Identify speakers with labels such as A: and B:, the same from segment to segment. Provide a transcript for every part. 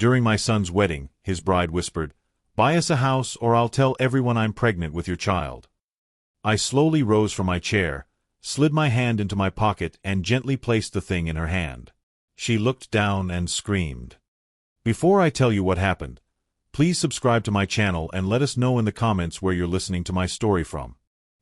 A: During my son's wedding, his bride whispered, "Buy us a house or I'll tell everyone I'm pregnant with your child." I slowly rose from my chair, slid my hand into my pocket and gently placed the thing in her hand. She looked down and screamed. Before I tell you what happened, please subscribe to my channel and let us know in the comments where you're listening to my story from.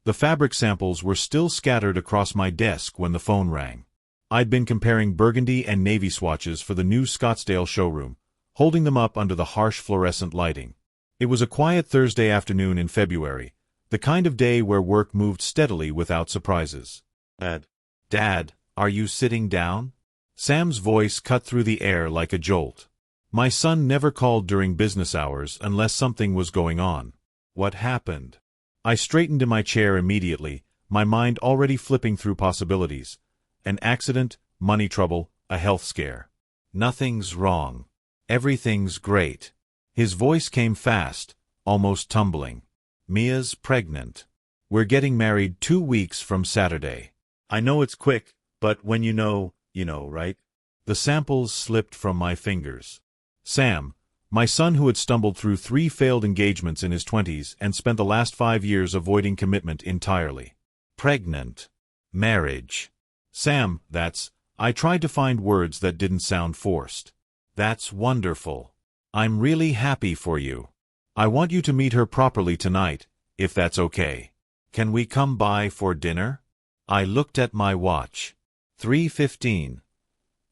A: The fabric samples were still scattered across my desk when the phone rang. I'd been comparing burgundy and navy swatches for the new Scottsdale showroom, holding them up under the harsh fluorescent lighting. It was a quiet Thursday afternoon in February, the kind of day where work moved steadily without surprises. Dad, are you sitting down?" Sam's voice cut through the air like a jolt. My son never called during business hours unless something was going on. What happened? I straightened in my chair immediately, my mind already flipping through possibilities. An accident, money trouble, a health scare. "Nothing's wrong. Everything's great." His voice came fast, almost tumbling. "Mia's pregnant. We're getting married 2 weeks from Saturday." I know it's quick, but when you know, right? The samples slipped from my fingers. Sam, my son who had stumbled through 3 failed engagements in his 20s and spent the last 5 years avoiding commitment entirely. Pregnant. Marriage. Sam, I tried to find words that didn't sound forced. "That's wonderful. I'm really happy for you. I want you to meet her properly tonight, if that's okay. Can we come by for dinner?" I looked at my watch. 3:15.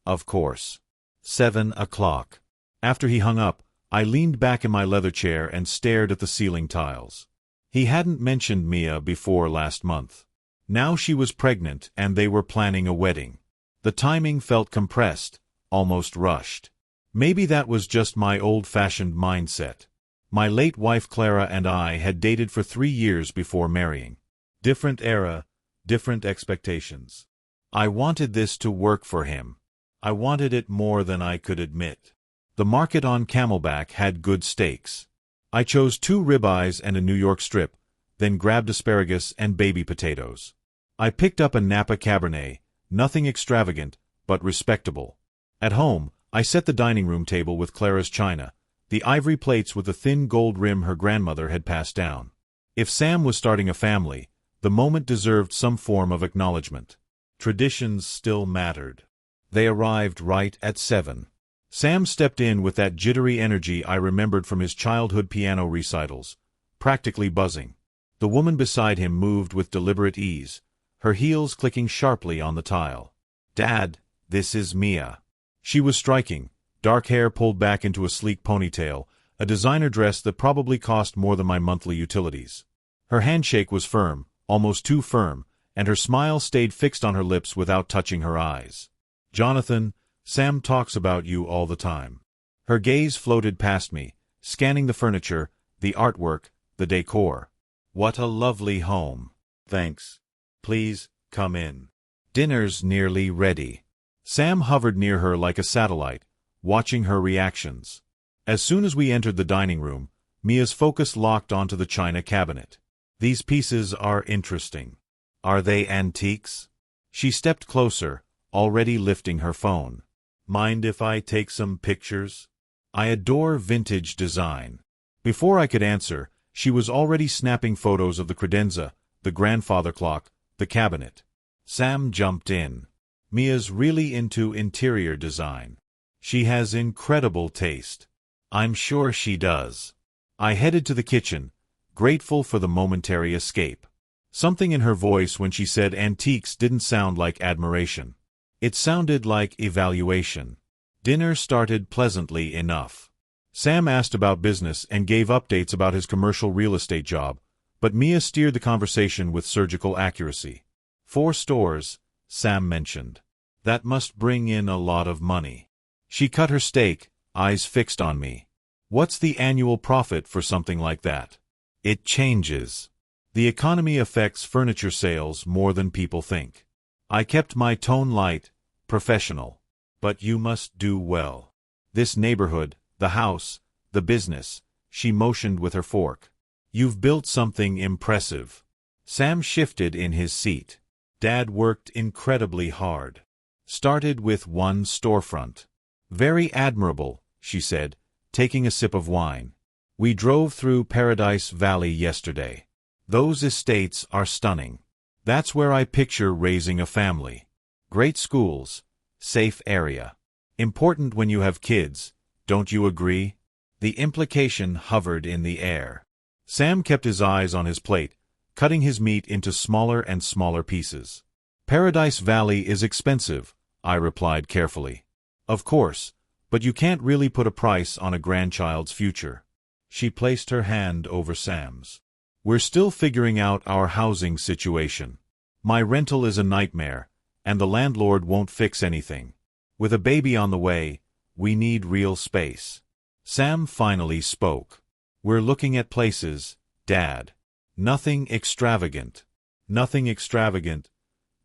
A: Of course. 7 o'clock. After he hung up, I leaned back in my leather chair and stared at the ceiling tiles. He hadn't mentioned Mia before last month. Now she was pregnant and they were planning a wedding. The timing felt compressed, almost rushed. Maybe that was just my old-fashioned mindset. My late wife Clara and I had dated for 3 years before marrying. Different era, different expectations. I wanted this to work for him. I wanted it more than I could admit. The market on Camelback had good steaks. I chose 2 ribeyes and a New York strip, then grabbed asparagus and baby potatoes. I picked up a Napa Cabernet, nothing extravagant, but respectable. At home, I set the dining room table with Clara's china, the ivory plates with the thin gold rim her grandmother had passed down. If Sam was starting a family, the moment deserved some form of acknowledgement. Traditions still mattered. They arrived right at 7. Sam stepped in with that jittery energy I remembered from his childhood piano recitals, practically buzzing. The woman beside him moved with deliberate ease, her heels clicking sharply on the tile. "Dad, this is Mia." She was striking, dark hair pulled back into a sleek ponytail, a designer dress that probably cost more than my monthly utilities. Her handshake was firm, almost too firm, and her smile stayed fixed on her lips without touching her eyes. "Jonathan, Sam talks about you all the time." Her gaze floated past me, scanning the furniture, the artwork, the decor. "What a lovely home." "Thanks. Please, come in. Dinner's nearly ready." Sam hovered near her like a satellite, watching her reactions. As soon as we entered the dining room, Mia's focus locked onto the china cabinet. "These pieces are interesting. Are they antiques?" She stepped closer, already lifting her phone. "Mind if I take some pictures? I adore vintage design." Before I could answer, she was already snapping photos of the credenza, the grandfather clock, the cabinet. Sam jumped in. "Mia's really into interior design. She has incredible taste." "I'm sure she does." I headed to the kitchen, grateful for the momentary escape. Something in her voice when she said antiques didn't sound like admiration. It sounded like evaluation. Dinner started pleasantly enough. Sam asked about business and gave updates about his commercial real estate job, but Mia steered the conversation with surgical accuracy. 4 stores, Sam mentioned. That must bring in a lot of money. She cut her steak, eyes fixed on me. "What's the annual profit for something like that?" "It changes. The economy affects furniture sales more than people think." I kept my tone light, professional. "But you must do well. This neighborhood, the house, the business," she motioned with her fork. "You've built something impressive." Sam shifted in his seat. "Dad worked incredibly hard. Started with 1 storefront. Very admirable," she said, taking a sip of wine. We drove through Paradise Valley yesterday. Those estates are stunning. That's where I picture raising a family. Great schools, safe area. Important when you have kids, don't you agree? The implication hovered in the air. Sam kept his eyes on his plate, cutting his meat into smaller and smaller pieces. Paradise Valley is expensive, I replied carefully. Of course, but you can't really put a price on a grandchild's future. She placed her hand over Sam's. We're still figuring out our housing situation. My rental is a nightmare, and the landlord won't fix anything. With a baby on the way, we need real space. Sam finally spoke. We're looking at places, Dad. Nothing extravagant. Nothing extravagant,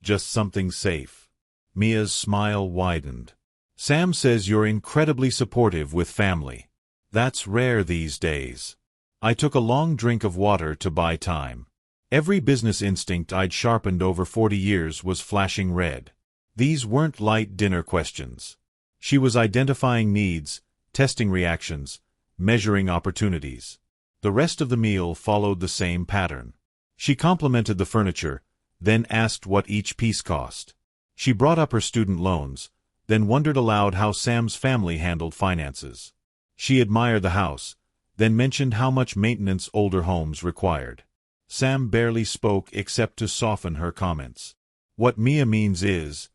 A: just something safe. Mia's smile widened. Sam says you're incredibly supportive with family. That's rare these days. I took a long drink of water to buy time. Every business instinct I'd sharpened over 40 years was flashing red. These weren't light dinner questions. She was identifying needs, testing reactions, measuring opportunities. The rest of the meal followed the same pattern. She complimented the furniture, then asked what each piece cost. She brought up her student loans, then wondered aloud how Sam's family handled finances. She admired the house, then mentioned how much maintenance older homes required. Sam barely spoke except to soften her comments. What Mia means is,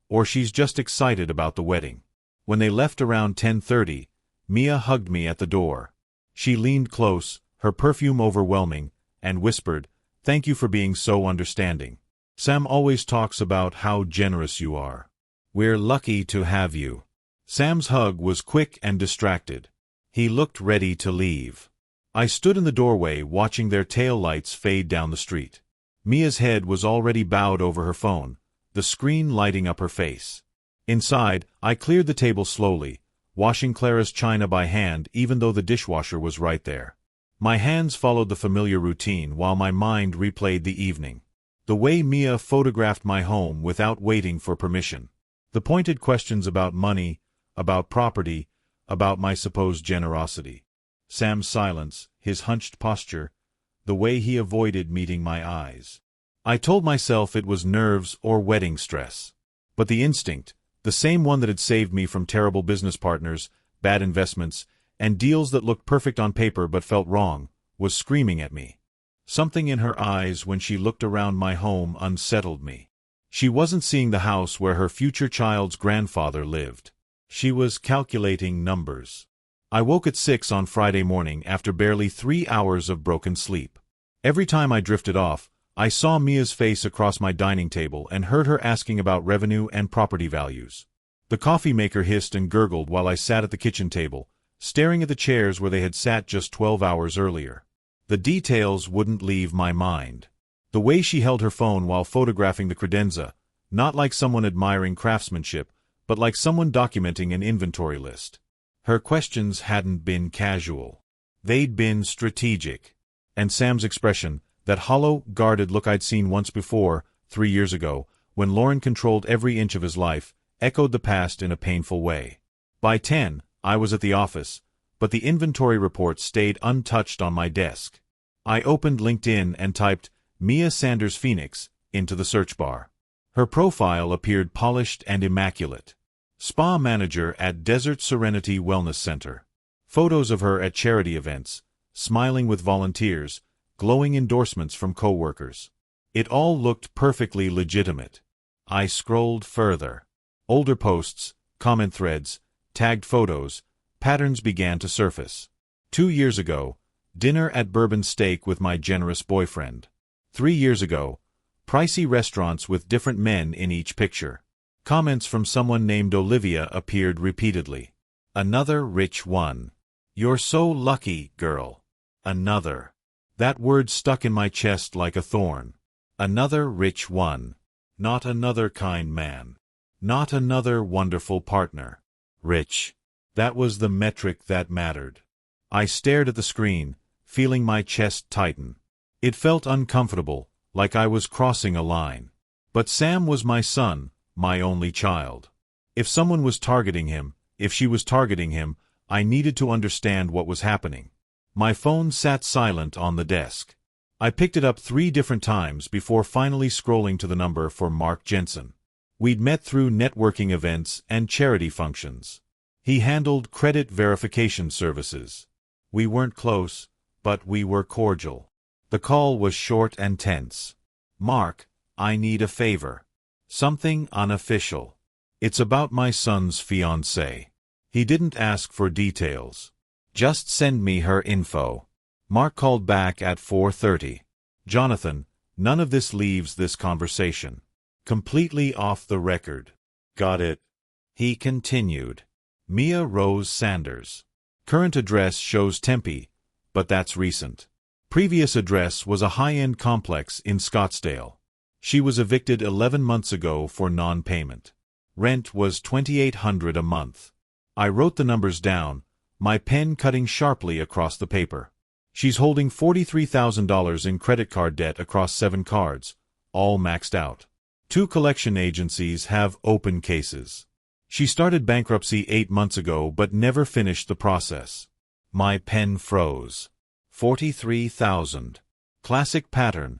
A: or she's just excited about the wedding. When they left around 10:30, Mia hugged me at the door. She leaned close, her perfume overwhelming, and whispered, "Thank you for being so understanding. Sam always talks about how generous you are. We're lucky to have you." Sam's hug was quick and distracted. He looked ready to leave. I stood in the doorway watching their tail lights fade down the street. Mia's head was already bowed over her phone, the screen lighting up her face. Inside, I cleared the table slowly, washing Clara's china by hand even though the dishwasher was right there. My hands followed the familiar routine while my mind replayed the evening. The way Mia photographed my home without waiting for permission. The pointed questions about money, about property, about my supposed generosity. Sam's silence, his hunched posture, the way he avoided meeting my eyes. I told myself it was nerves or wedding stress. But the instinct, the same one that had saved me from terrible business partners, bad investments, and deals that looked perfect on paper but felt wrong, was screaming at me. Something in her eyes when she looked around my home unsettled me. She wasn't seeing the house where her future child's grandfather lived. She was calculating numbers. I woke at 6 on Friday morning after barely 3 hours of broken sleep. Every time I drifted off, I saw Mia's face across my dining table and heard her asking about revenue and property values. The coffee maker hissed and gurgled while I sat at the kitchen table, staring at the chairs where they had sat just 12 hours earlier. The details wouldn't leave my mind. The way she held her phone while photographing the credenza, not like someone admiring craftsmanship, but like someone documenting an inventory list. Her questions hadn't been casual. They'd been strategic. And Sam's expression, that hollow, guarded look I'd seen once before, 3 years ago, when Lauren controlled every inch of his life, echoed the past in a painful way. By 10, I was at the office, but the inventory report stayed untouched on my desk. I opened LinkedIn and typed Mia Sanders Phoenix into the search bar. Her profile appeared polished and immaculate. Spa manager at Desert Serenity Wellness Center. Photos of her at charity events, smiling with volunteers, glowing endorsements from coworkers. It all looked perfectly legitimate. I scrolled further. Older posts, comment threads, tagged photos, patterns began to surface. 2 years ago, dinner at Bourbon Steak with my generous boyfriend. 3 years ago, pricey restaurants with different men in each picture. Comments from someone named Olivia appeared repeatedly. Another rich one. You're so lucky, girl. Another. That word stuck in my chest like a thorn. Another rich one. Not another kind man. Not another wonderful partner. Rich. That was the metric that mattered. I stared at the screen, feeling my chest tighten. It felt uncomfortable, like I was crossing a line. But Sam was my son, my only child. If someone was targeting him, if she was targeting him, I needed to understand what was happening. My phone sat silent on the desk. I picked it up 3 different times before finally scrolling to the number for Mark Jensen. We'd met through networking events and charity functions. He handled credit verification services. We weren't close, but we were cordial. The call was short and tense. "Mark, I need a favor. Something unofficial. It's about my son's fiancée." He didn't ask for details. "Just send me her info." Mark called back at 4:30. "Jonathan, none of this leaves this conversation. Completely off the record." "Got it." He continued. "Mia Rose Sanders. Current address shows Tempe, but that's recent. Previous address was a high-end complex in Scottsdale. She was evicted 11 months ago for non-payment. Rent was $2,800 a month." I wrote the numbers down, my pen cutting sharply across the paper. "She's holding $43,000 in credit card debt across 7 cards, all maxed out. 2 collection agencies have open cases. She started bankruptcy 8 months ago but never finished the process." My pen froze. 43,000. Classic pattern.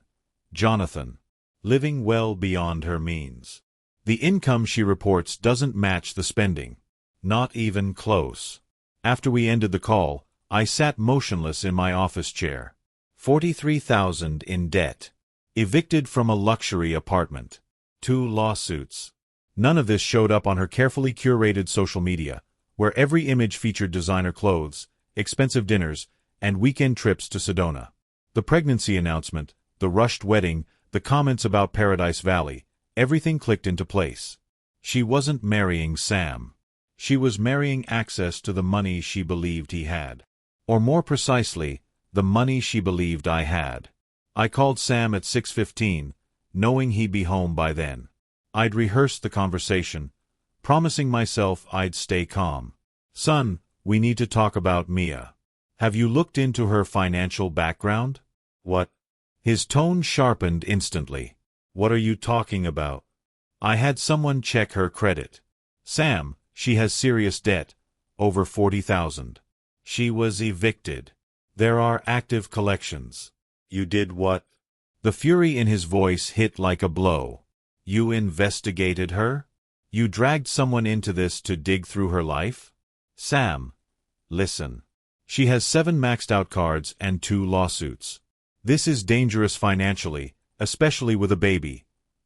A: Jonathan. Living well beyond her means. The income she reports doesn't match the spending. Not even close. After we ended the call, I sat motionless in my office chair. 43,000 in debt. Evicted from a luxury apartment. 2 lawsuits. None of this showed up on her carefully curated social media, where every image featured designer clothes, expensive dinners, and weekend trips to Sedona. The pregnancy announcement, the rushed wedding, the comments about Paradise Valley, everything clicked into place. She wasn't marrying Sam. She was marrying access to the money she believed he had. Or more precisely, the money she believed I had. I called Sam at 6:15, knowing he'd be home by then. I'd rehearsed the conversation, promising myself I'd stay calm. "Son, we need to talk about Mia. Have you looked into her financial background?" "What?" His tone sharpened instantly. "What are you talking about?" "I had someone check her credit. Sam, she has serious debt, over 40,000. She was evicted. There are active collections." "You did what?" The fury in his voice hit like a blow. "You investigated her? You dragged someone into this to dig through her life?" "Sam, listen. She has 7 maxed-out cards and 2 lawsuits. This is dangerous financially, especially with a baby.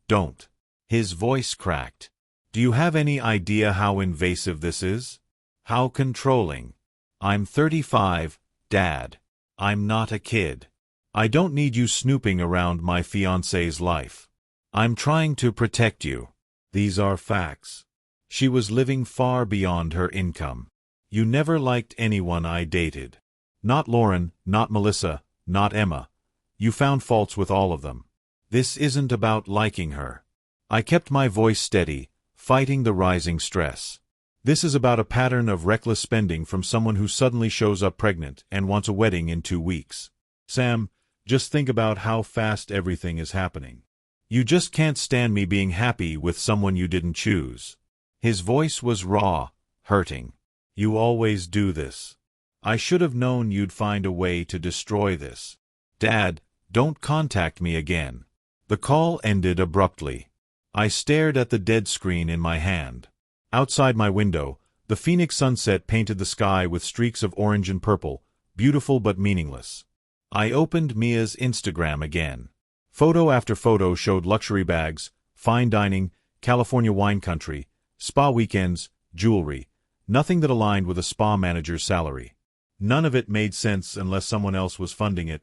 A: Don't." His voice cracked. "Do you have any idea how invasive this is? How controlling? I'm 35, Dad. I'm not a kid. I don't need you snooping around my fiancé's life. I'm trying to protect you. These are facts. She was living far beyond her income. You never liked anyone I dated. Not Lauren, not Melissa, not Emma. You found faults with all of them. This isn't about liking her." I kept my voice steady, fighting the rising stress. "This is about a pattern of reckless spending from someone who suddenly shows up pregnant and wants a wedding in 2 weeks. Sam, just think about how fast everything is happening. You just can't stand me being happy with someone you didn't choose." His voice was raw, hurting. "You always do this. I should have known you'd find a way to destroy this. Dad, don't contact me again." The call ended abruptly. I stared at the dead screen in my hand. Outside my window, the Phoenix sunset painted the sky with streaks of orange and purple, beautiful but meaningless. I opened Mia's Instagram again. Photo after photo showed luxury bags, fine dining, California wine country, spa weekends, jewelry, nothing that aligned with a spa manager's salary. None of it made sense unless someone else was funding it,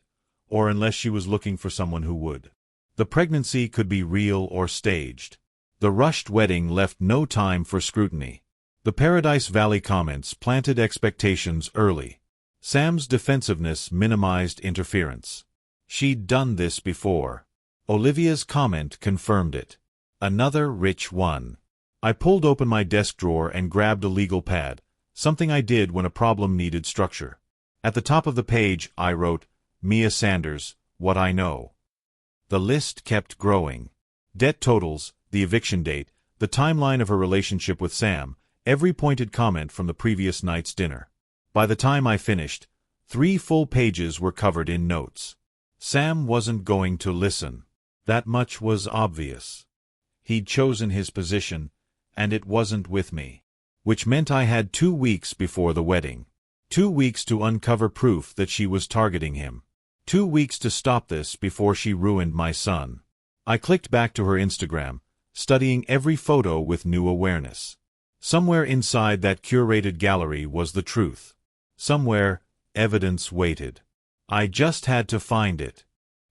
A: or unless she was looking for someone who would. The pregnancy could be real or staged. The rushed wedding left no time for scrutiny. The Paradise Valley comments planted expectations early. Sam's defensiveness minimized interference. She'd done this before. Olivia's comment confirmed it. Another rich one. I pulled open my desk drawer and grabbed a legal pad, something I did when a problem needed structure. At the top of the page, I wrote, "Mia Sanders, what I know." The list kept growing. Debt totals, the eviction date, the timeline of her relationship with Sam, every pointed comment from the previous night's dinner. By the time I finished, 3 full pages were covered in notes. Sam wasn't going to listen. That much was obvious. He'd chosen his position, and it wasn't with me. Which meant I had 2 weeks before the wedding. 2 weeks to uncover proof that she was targeting him. 2 weeks to stop this before she ruined my son. I clicked back to her Instagram, studying every photo with new awareness. Somewhere inside that curated gallery was the truth. Somewhere, evidence waited. I just had to find it.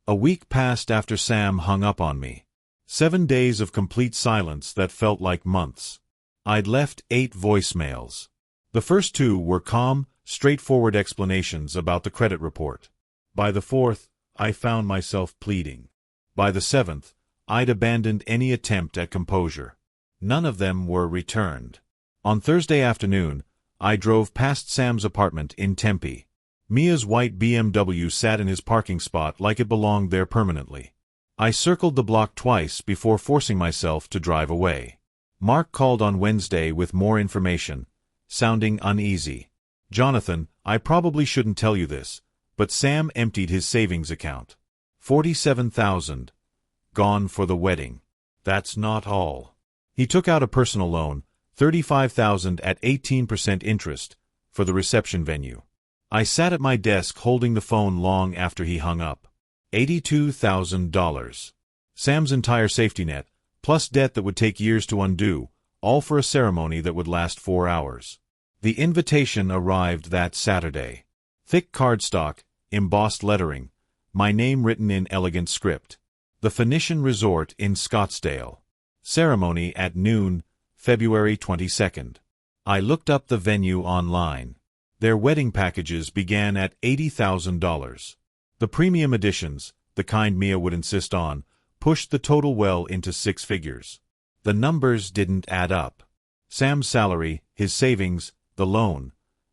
A: A week passed after Sam hung up on me. 7 days of complete silence that felt like months. I'd left 8 voicemails. The first 2 were calm, straightforward explanations about the credit report. By the 4th, I found myself pleading. By the 7th, I'd abandoned any attempt at composure. None of them were returned. On Thursday afternoon, I drove past Sam's apartment in Tempe. Mia's white BMW sat in his parking spot like it belonged there permanently. I circled the block twice before forcing myself to drive away. Mark called on Wednesday with more information, sounding uneasy. "Jonathan, I probably shouldn't tell you this, but Sam emptied his savings account. $47,000. Gone for the wedding. That's not all. He took out a personal loan, $35,000 at 18% interest, for the reception venue." I sat at my desk holding the phone long after he hung up. $82,000. Sam's entire safety net, plus debt that would take years to undo, all for a ceremony that would last 4 hours. The invitation arrived that Saturday. Thick cardstock, embossed lettering, my name written in elegant script. The Phoenician Resort in Scottsdale. Ceremony at noon, February 22nd. I looked up the venue online. Their wedding packages began at $80,000. The premium editions, the kind Mia would insist on, pushed the total well into 6 figures. The numbers didn't add up. Sam's salary, his savings, the loan,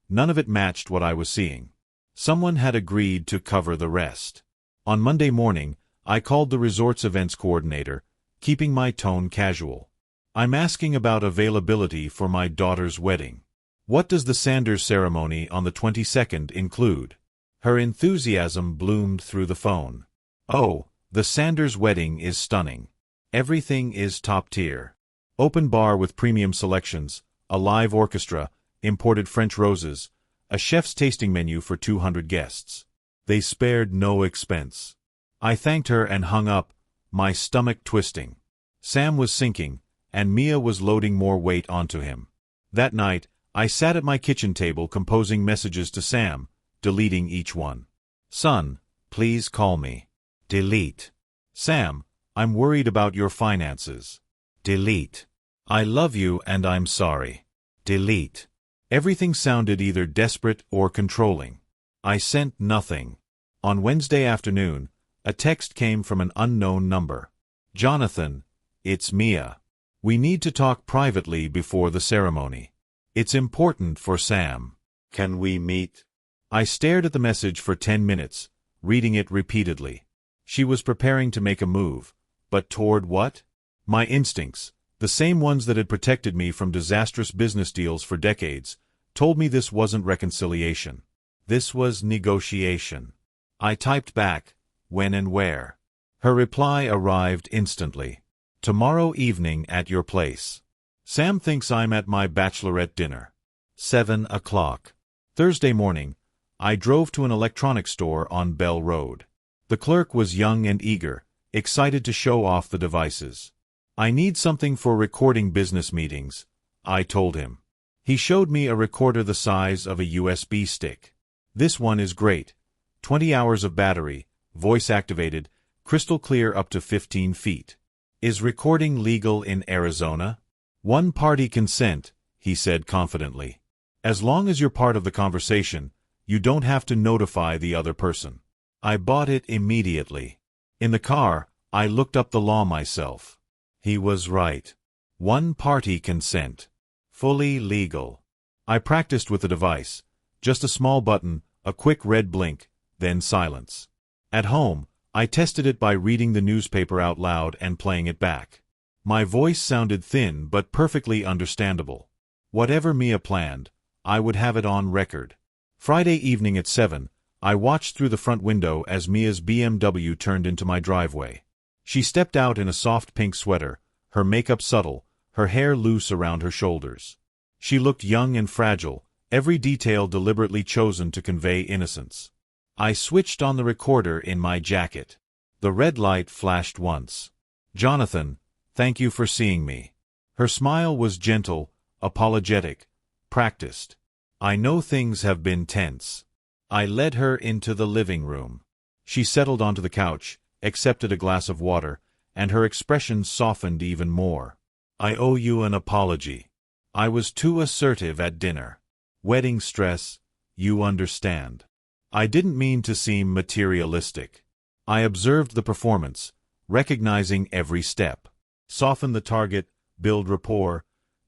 A: none of it matched what I was seeing. Someone had agreed to cover the rest. On Monday morning, I called the resort's events coordinator, keeping my tone casual. "I'm asking about availability for my daughter's wedding. What does the Sanders ceremony on the 22nd include?" Her enthusiasm bloomed through the phone. "Oh, the Sanders wedding is stunning. Everything is top tier. Open bar with premium selections, a live orchestra, imported French roses, a chef's tasting menu for 200 guests. They spared no expense." I thanked her and hung up, my stomach twisting. Sam was sinking, and Mia was loading more weight onto him. That night, I sat at my kitchen table composing messages to Sam, deleting each one. "Son, please call me." Delete. "Sam, I'm worried about your finances." Delete. "I love you and I'm sorry." Delete. Everything sounded either desperate or controlling. I sent nothing. On Wednesday afternoon, a text came from an unknown number. "Jonathan, it's Mia. We need to talk privately before the ceremony. It's important for Sam. Can we meet?" I stared at the message for 10 minutes, reading it repeatedly. She was preparing to make a move, but toward what? My instincts, the same ones that had protected me from disastrous business deals for decades, told me this wasn't reconciliation. This was negotiation. I typed back, "When and where?" Her reply arrived instantly. "Tomorrow evening at your place. Sam thinks I'm at my bachelorette dinner. 7 o'clock. Thursday morning, I drove to an electronics store on Bell Road. The clerk was young and eager, excited to show off the devices. "I need something for recording business meetings," I told him. He showed me a recorder the size of a USB stick. "This one is great. 20 hours of battery, voice-activated, crystal clear up to 15 feet. Is recording legal in Arizona?" "One-party consent," he said confidently. "As long as you're part of the conversation, you don't have to notify the other person." I bought it immediately. In the car, I looked up the law myself. He was right. One-party consent. Fully legal. I practiced with the device. Just a small button, a quick red blink, then silence. At home, I tested it by reading the newspaper out loud and playing it back. My voice sounded thin but perfectly understandable. Whatever Mia planned, I would have it on record. Friday evening at 7, I watched through the front window as Mia's BMW turned into my driveway. She stepped out in a soft pink sweater, her makeup subtle, her hair loose around her shoulders. She looked young and fragile, every detail deliberately chosen to convey innocence. I switched on the recorder in my jacket. The red light flashed once. "Jonathan, thank you for seeing me." Her smile was gentle, apologetic, practiced. "I know things have been tense." I led her into the living room. She settled onto the couch, accepted a glass of water, and her expression softened even more. "I owe you an apology. I was too assertive at dinner. Wedding stress, you understand. I didn't mean to seem materialistic." I observed the performance, recognizing every step. Soften the target, build rapport,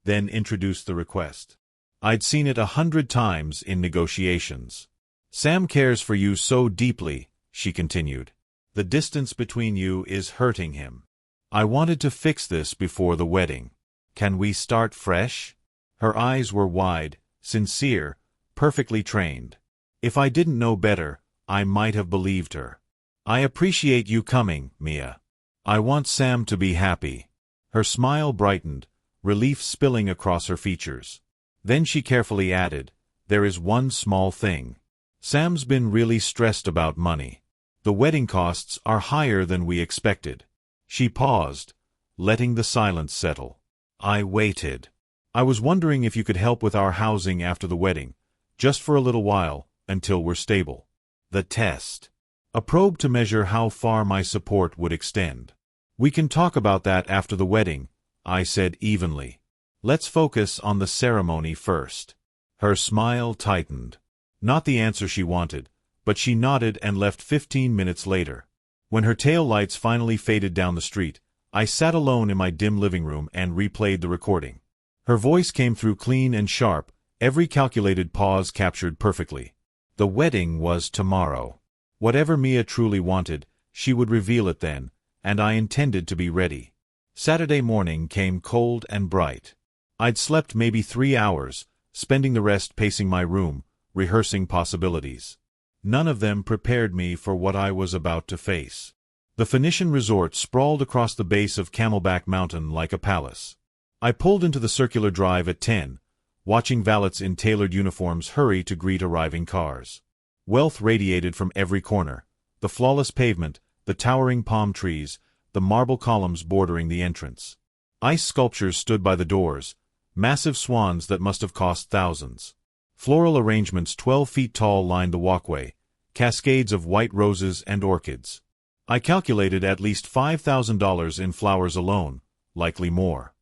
A: then introduce the request. I'd seen it 100 times in negotiations. "Sam cares for you so deeply," she continued. "The distance between you is hurting him. I wanted to fix this before the wedding. Can we start fresh?" Her eyes were wide, sincere, perfectly trained. If I didn't know better, I might have believed her. "I appreciate you coming, Mia. I want Sam to be happy." Her smile brightened, relief spilling across her features. Then she carefully added, "There is one small thing. Sam's been really stressed about money. The wedding costs are higher than we expected." She paused, letting the silence settle. I waited. "I was wondering if you could help with our housing after the wedding, just for a little while, until we're stable." The test. A probe to measure how far my support would extend. "We can talk about that after the wedding," I said evenly. "Let's focus on the ceremony first." Her smile tightened. Not the answer she wanted, but she nodded and left 15 minutes later. When her tail lights finally faded down the street, I sat alone in my dim living room and replayed the recording. Her voice came through clean and sharp, every calculated pause captured perfectly. The wedding was tomorrow. Whatever Mia truly wanted, she would reveal it then, and I intended to be ready. Saturday morning came cold and bright. I'd slept maybe 3 hours, spending the rest pacing my room, rehearsing possibilities. None of them prepared me for what I was about to face. The Phoenician resort sprawled across the base of Camelback Mountain like a palace. I pulled into the circular drive at 10, watching valets in tailored uniforms hurry to greet arriving cars. Wealth radiated from every corner: the flawless pavement, the towering palm trees, the marble columns bordering the entrance. Ice sculptures stood by the doors, massive swans that must have cost thousands. Floral arrangements 12 feet tall lined the walkway, cascades of white roses and orchids. I calculated at least $5,000 in flowers alone, likely more.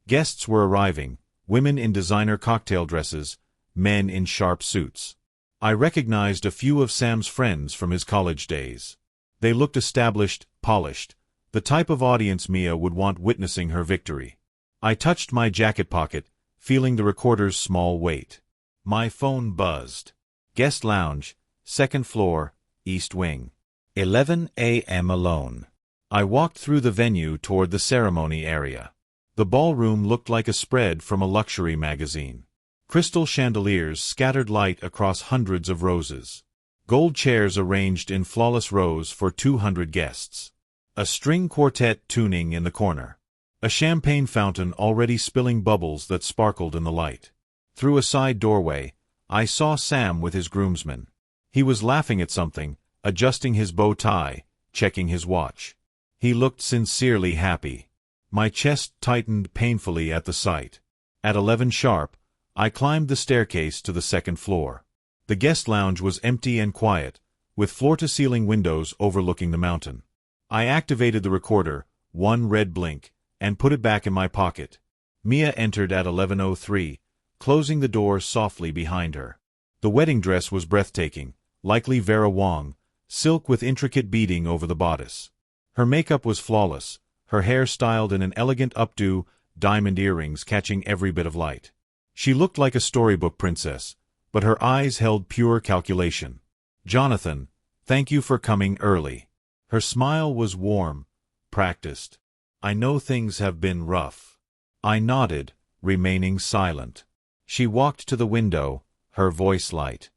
A: Guests were arriving, women in designer cocktail dresses, men in sharp suits. I recognized a few of Sam's friends from his college days. They looked established, polished, the type of audience Mia would want witnessing her victory. I touched my jacket pocket, feeling the recorder's small weight. My phone buzzed. Guest lounge, second floor, east wing. 11 a.m. alone. I walked through the venue toward the ceremony area. The ballroom looked like a spread from a luxury magazine. Crystal chandeliers scattered light across hundreds of roses. Gold chairs arranged in flawless rows for 200 guests. A string quartet tuning in the corner. A champagne fountain already spilling bubbles that sparkled in the light. Through a side doorway, I saw Sam with his groomsmen. He was laughing at something, adjusting his bow tie, checking his watch. He looked sincerely happy. My chest tightened painfully at the sight. At 11 sharp, I climbed the staircase to the second floor. The guest lounge was empty and quiet, with floor-to-ceiling windows overlooking the mountain. I activated the recorder, one red blink, and put it back in my pocket. Mia entered at 11:03, closing the door softly behind her. The wedding dress was breathtaking, likely Vera Wang, silk with intricate beading over the bodice. Her makeup was flawless, her hair styled in an elegant updo, diamond earrings catching every bit of light. She looked like a storybook princess, but her eyes held pure calculation. "Jonathan, thank you for coming early." Her smile was warm, practiced. "I know things have been rough." I nodded, remaining silent. She walked to the window, her voice light.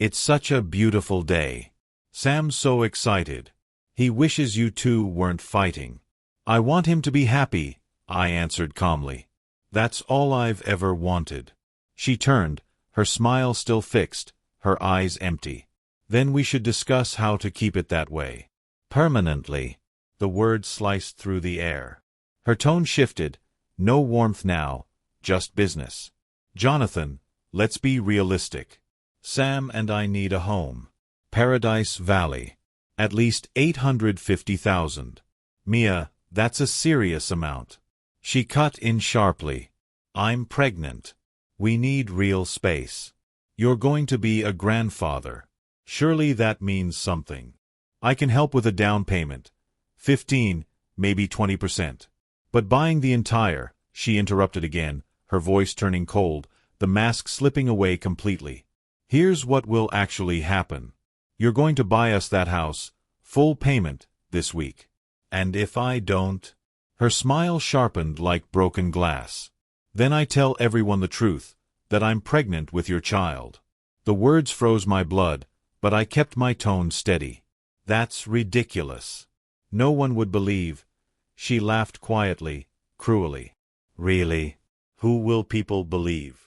A: It's such a beautiful day. Sam's so excited. He wishes you two weren't fighting. I want him to be happy, I answered calmly. That's all I've ever wanted. She turned, her smile still fixed, her eyes empty. Then we should discuss how to keep it that way. Permanently. The words sliced through the air. Her tone shifted. No warmth now, just business. Jonathan, let's be realistic. Sam and I need a home. Paradise Valley. At least 850,000. Mia, that's a serious amount. She cut in sharply. I'm pregnant. We need real space. You're going to be a grandfather. Surely that means something. I can help with a down payment. 15, maybe 20%. But buying the entire, she interrupted again, her voice turning cold, the mask slipping away completely. Here's what will actually happen. You're going to buy us that house, full payment, this week. And if I don't? Her smile sharpened like broken glass. Then I tell everyone the truth, that I'm pregnant with your child. The words froze my blood, but I kept my tone steady. That's ridiculous. No one would believe. She laughed quietly, cruelly. Really? Who will people believe?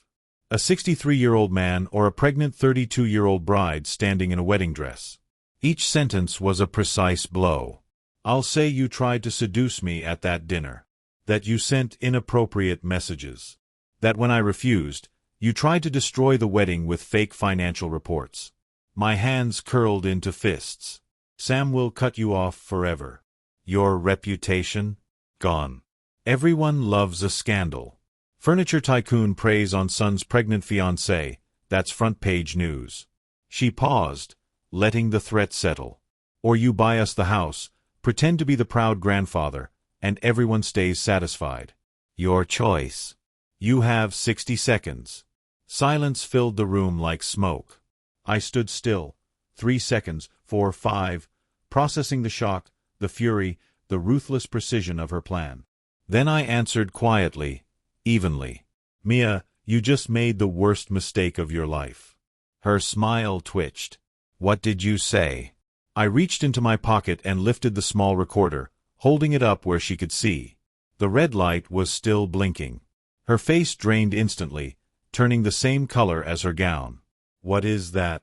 A: A 63-year-old man or a pregnant 32-year-old bride standing in a wedding dress? Each sentence was a precise blow. I'll say you tried to seduce me at that dinner. That you sent inappropriate messages. That when I refused, you tried to destroy the wedding with fake financial reports. My hands curled into fists. Sam will cut you off forever. Your reputation? Gone. Everyone loves a scandal. Furniture tycoon preys on son's pregnant fiancée. That's front-page news. She paused, letting the threat settle. Or you buy us the house, pretend to be the proud grandfather, and everyone stays satisfied. Your choice. You have 60 seconds. Silence filled the room like smoke. I stood still. 3 seconds, 4, 5, processing the shock, the fury, the ruthless precision of her plan. Then I answered quietly, evenly. Mia, you just made the worst mistake of your life. Her smile twitched. What did you say? I reached into my pocket and lifted the small recorder, holding it up where she could see. The red light was still blinking. Her face drained instantly, turning the same color as her gown. What is that?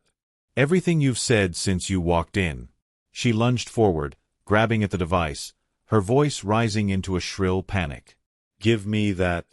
A: Everything you've said since you walked in. She lunged forward, grabbing at the device, her voice rising into a shrill panic. Give me that.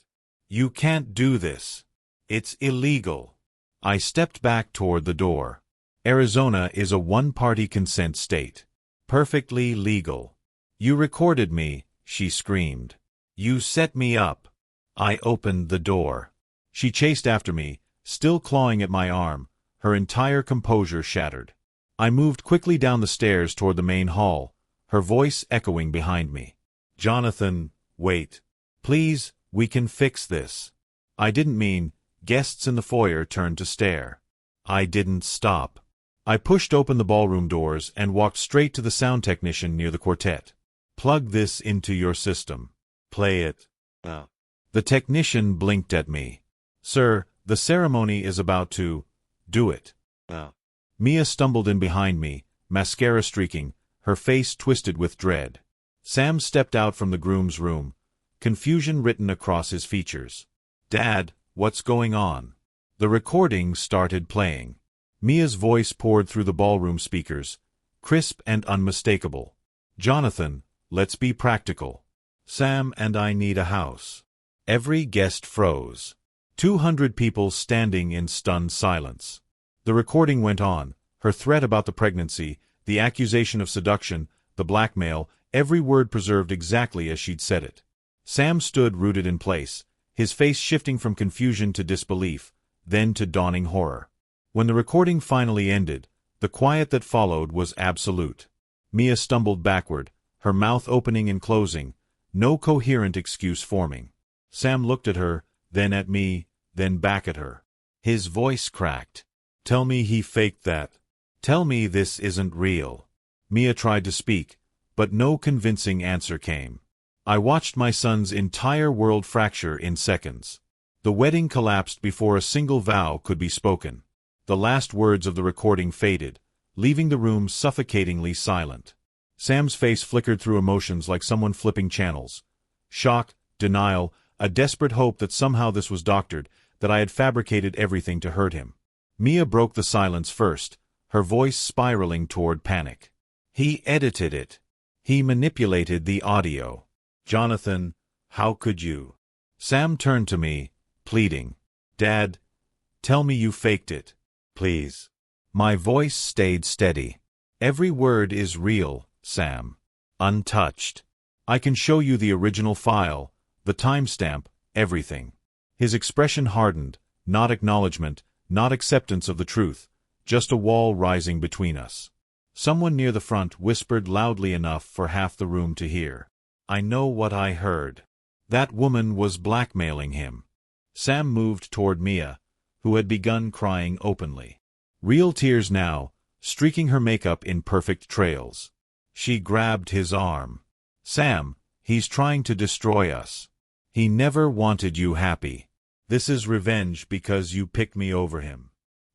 A: You can't do this. It's illegal. I stepped back toward the door. Arizona is a one-party consent state. Perfectly legal. You recorded me, she screamed. You set me up. I opened the door. She chased after me, still clawing at my arm, her entire composure shattered. I moved quickly down the stairs toward the main hall, her voice echoing behind me. Jonathan, wait. Please, we can fix this. I didn't mean. Guests in the foyer turned to stare. I didn't stop. I pushed open the ballroom doors and walked straight to the sound technician near the quartet. Plug this into your system. Play it. The technician blinked at me. Sir, the ceremony is about to. Do it. Mia stumbled in behind me, mascara streaking, her face twisted with dread. Sam stepped out from the groom's room, confusion written across his features. Dad, what's going on? The recording started playing. Mia's voice poured through the ballroom speakers, crisp and unmistakable. Jonathan, let's be practical. Sam and I need a house. Every guest froze. 200 people standing in stunned silence. The recording went on, her threat about the pregnancy, the accusation of seduction, the blackmail, every word preserved exactly as she'd said it. Sam stood rooted in place, his face shifting from confusion to disbelief, then to dawning horror. When the recording finally ended, the quiet that followed was absolute. Mia stumbled backward, her mouth opening and closing, no coherent excuse forming. Sam looked at her, then at me, then back at her. His voice cracked. Tell me he faked that. Tell me this isn't real. Mia tried to speak, but no convincing answer came. I watched my son's entire world fracture in seconds. The wedding collapsed before a single vow could be spoken. The last words of the recording faded, leaving the room suffocatingly silent. Sam's face flickered through emotions like someone flipping channels. Shock, denial, a desperate hope that somehow this was doctored, that I had fabricated everything to hurt him. Mia broke the silence first, her voice spiraling toward panic. He edited it. He manipulated the audio. Jonathan, how could you? Sam turned to me, pleading. Dad, tell me you faked it. Please. My voice stayed steady. Every word is real, Sam. Untouched. I can show you the original file, the timestamp, everything. His expression hardened, not acknowledgement, not acceptance of the truth, just a wall rising between us. Someone near the front whispered loudly enough for half the room to hear. I know what I heard. That woman was blackmailing him. Sam moved toward Mia, who had begun crying openly. Real tears now, streaking her makeup in perfect trails. She grabbed his arm. Sam, he's trying to destroy us. He never wanted you happy. This is revenge because you picked me over him.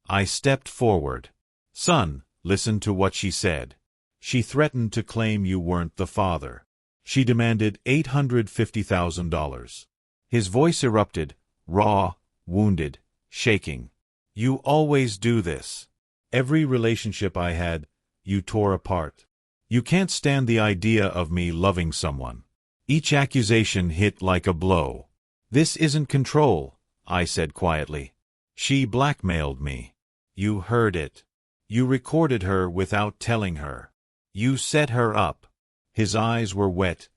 A: I stepped forward. Son, listen to what she said. She threatened to claim you weren't the father. She demanded $850,000. His voice erupted, raw, wounded, shaking. You always do this. Every relationship I had, you tore apart. You can't stand the idea of me loving someone. Each accusation hit like a blow. This isn't control, I said quietly. She blackmailed me. You heard it. You recorded her without telling her. You set her up. His eyes were wet,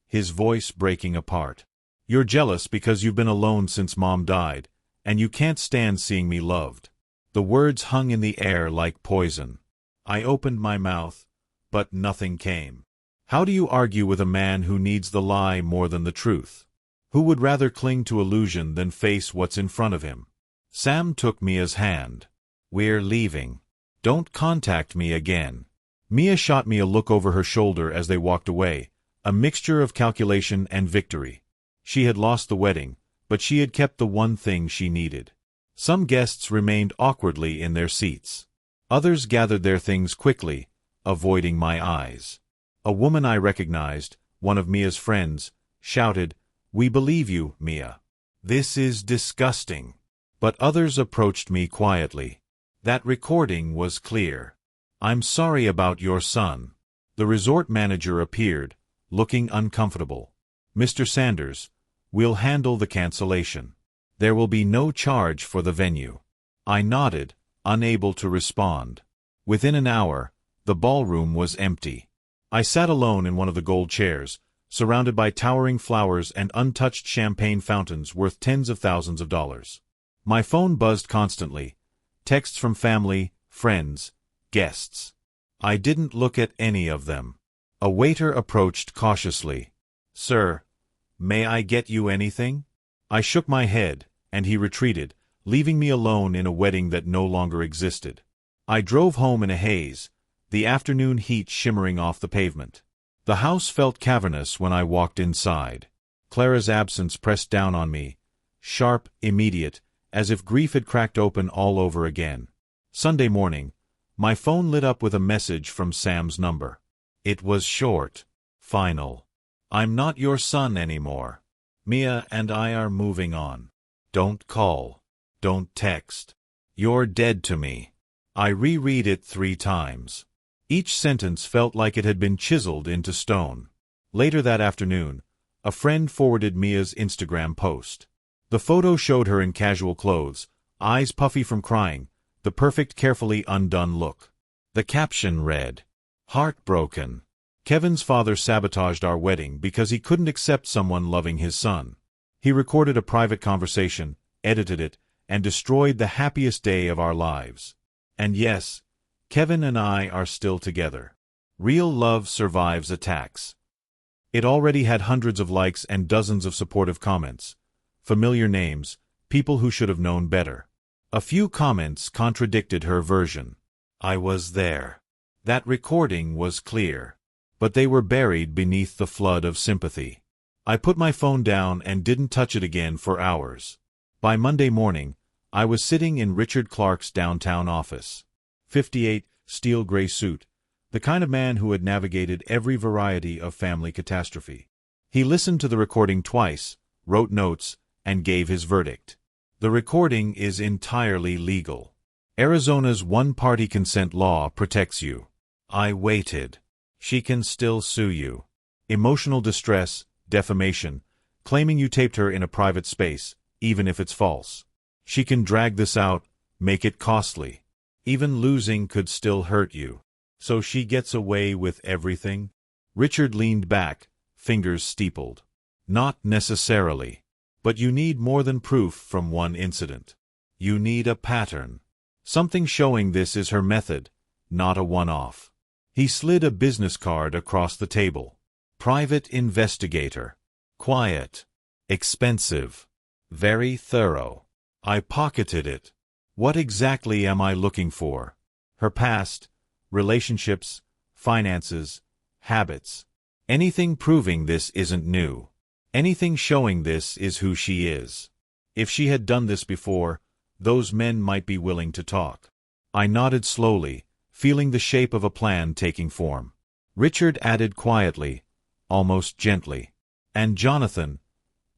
A: his voice breaking apart. You're jealous because you've been alone since Mom died, and you can't stand seeing me loved. The words hung in the air like poison. I opened my mouth, but nothing came. How do you argue with a man who needs the lie more than the truth? Who would rather cling to illusion than face what's in front of him? Sam took Mia's hand. We're leaving. Don't contact me again. Mia shot me a look over her shoulder as they walked away, a mixture of calculation and victory. She had lost the wedding, but she had kept the one thing she needed. Some guests remained awkwardly in their seats. Others gathered their things quickly, avoiding my eyes. A woman I recognized, one of Mia's friends, shouted, "We believe you, Mia. This is disgusting." But others approached me quietly. That recording was clear. I'm sorry about your son. The resort manager appeared, looking uncomfortable. Mr. Sanders, we'll handle the cancellation. There will be no charge for the venue. I nodded, unable to respond. Within an hour, the ballroom was empty. I sat alone in one of the gold chairs, surrounded by towering flowers and untouched champagne fountains worth tens of thousands of dollars. My phone buzzed constantly, texts from family, friends, guests. I didn't look at any of them. A waiter approached cautiously. "Sir, may I get you anything?" I shook my head, and he retreated, leaving me alone in a wedding that no longer existed. I drove home in a haze, the afternoon heat shimmering off the pavement. The house felt cavernous when I walked inside. Clara's absence pressed down on me, sharp, immediate, as if grief had cracked open all over again. Sunday morning, my phone lit up with a message from Sam's number. It was short, final. I'm not your son anymore. Mia and I are moving on. Don't call. Don't text. You're dead to me. I reread it 3 times. Each sentence felt like it had been chiseled into stone. Later that afternoon, a friend forwarded Mia's Instagram post. The photo showed her in casual clothes, eyes puffy from crying, the perfect carefully undone look. The caption read, "Heartbroken. Kevin's father sabotaged our wedding because he couldn't accept someone loving his son. He recorded a private conversation, edited it, and destroyed the happiest day of our lives. And yes, Kevin and I are still together. Real love survives attacks." It already had hundreds of likes and dozens of supportive comments. Familiar names, people who should have known better. A few comments contradicted her version. I was there. That recording was clear. But they were buried beneath the flood of sympathy. I put my phone down and didn't touch it again for hours. By Monday morning, I was sitting in Richard Clark's downtown office. 58, steel gray suit, the kind of man who had navigated every variety of family catastrophe. He listened to the recording twice, wrote notes, and gave his verdict. The recording is entirely legal. Arizona's one-party consent law protects you. I waited. She can still sue you. Emotional distress, defamation, claiming you taped her in a private space, even if it's false. She can drag this out, make it costly. Even losing could still hurt you. So she gets away with everything? Richard leaned back, fingers steepled. Not necessarily. But you need more than proof from one incident. You need a pattern. Something showing this is her method, not a one-off. He slid a business card across the table. Private investigator. Quiet. Expensive. Very thorough. I pocketed it. What exactly am I looking for? Her past, relationships, finances, habits. Anything proving this isn't new. Anything showing this is who she is. If she had done this before, those men might be willing to talk. I nodded slowly, feeling the shape of a plan taking form. Richard added quietly, almost gently. And Jonathan,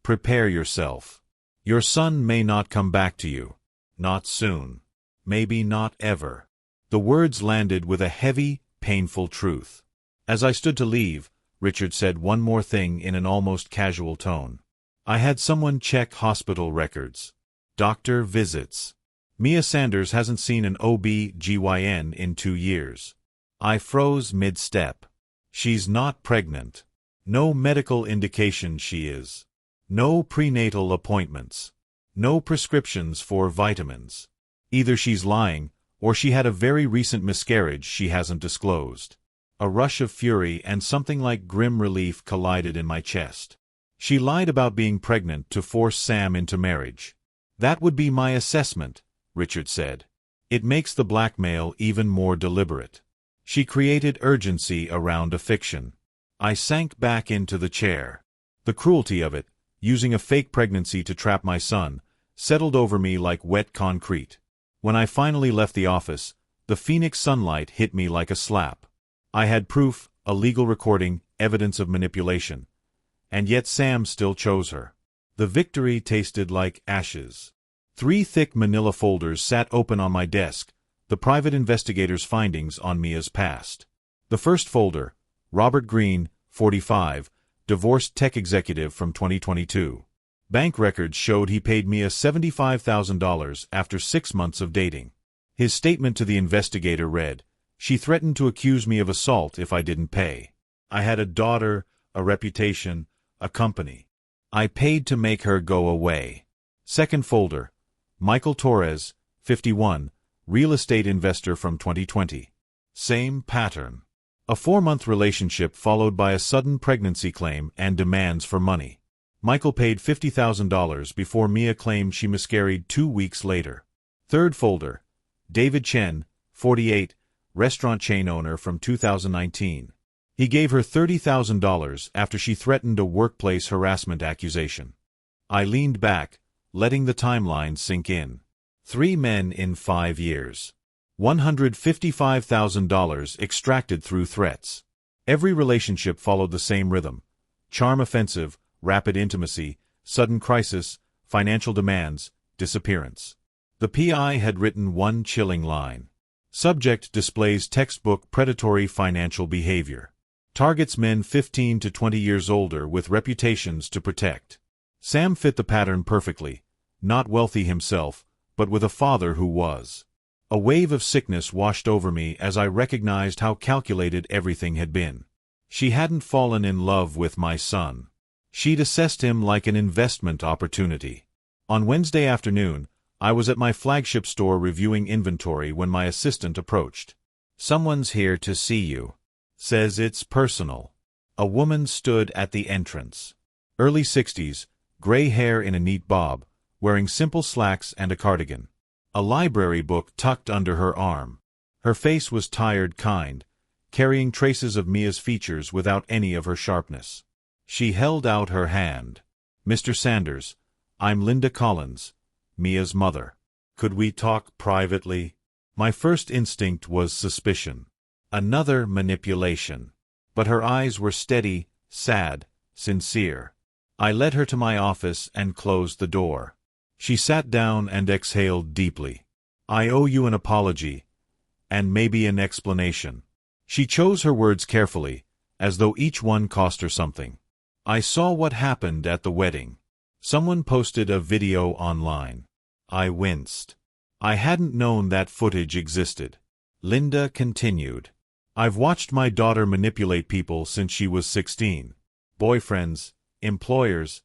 A: prepare yourself. Your son may not come back to you. Not soon. Maybe not ever. The words landed with a heavy, painful truth. As I stood to leave, Richard said one more thing in an almost casual tone. I had someone check hospital records. Doctor visits. Mia Sanders hasn't seen an OB/GYN in 2 years. I froze mid-step. She's not pregnant. No medical indication she is. No prenatal appointments. No prescriptions for vitamins. Either she's lying, or she had a very recent miscarriage she hasn't disclosed. A rush of fury and something like grim relief collided in my chest. She lied about being pregnant to force Sam into marriage. That would be my assessment, Richard said. It makes the blackmail even more deliberate. She created urgency around a fiction. I sank back into the chair. The cruelty of it, using a fake pregnancy to trap my son, settled over me like wet concrete. When I finally left the office, the Phoenix sunlight hit me like a slap. I had proof, a legal recording, evidence of manipulation. And yet Sam still chose her. The victory tasted like ashes. 3 thick manila folders sat open on my desk, the private investigator's findings on Mia's past. The first folder, Robert Green, 45, divorced tech executive from 2022. Bank records showed he paid Mia $75,000 after 6 months of dating. His statement to the investigator read, "She threatened to accuse me of assault if I didn't pay. I had a daughter, a reputation, a company. I paid to make her go away." Second folder, Michael Torres, 51, real estate investor from 2020. Same pattern. A 4-month relationship followed by a sudden pregnancy claim and demands for money. Michael paid $50,000 before Mia claimed she miscarried 2 weeks later. Third folder, David Chen, 48, restaurant chain owner from 2019. He gave her $30,000 after she threatened a workplace harassment accusation. I leaned back, letting the timeline sink in. 3 men in 5 years. $155,000 extracted through threats. Every relationship followed the same rhythm. Charm offensive, rapid intimacy, sudden crisis, financial demands, disappearance. The PI had written one chilling line. Subject displays textbook predatory financial behavior. Targets men 15 to 20 years older with reputations to protect. Sam fit the pattern perfectly, not wealthy himself, but with a father who was. A wave of sickness washed over me as I recognized how calculated everything had been. She hadn't fallen in love with my son. She'd assessed him like an investment opportunity. On Wednesday afternoon, I was at my flagship store reviewing inventory when my assistant approached. "Someone's here to see you. Says it's personal." A woman stood at the entrance. Early 60s, gray hair in a neat bob, wearing simple slacks and a cardigan. A library book tucked under her arm. Her face was tired kind, carrying traces of Mia's features without any of her sharpness. She held out her hand. "Mr. Sanders, I'm Linda Collins, Mia's mother." Could we talk privately? My first instinct was suspicion. Another manipulation. But her eyes were steady, sad, sincere. I led her to my office and closed the door. She sat down and exhaled deeply. I owe you an apology, and maybe an explanation. She chose her words carefully, as though each one cost her something. I saw what happened at the wedding. Someone posted a video online. I winced. I hadn't known that footage existed. Linda continued. I've watched my daughter manipulate people since she was 16. Boyfriends, employers,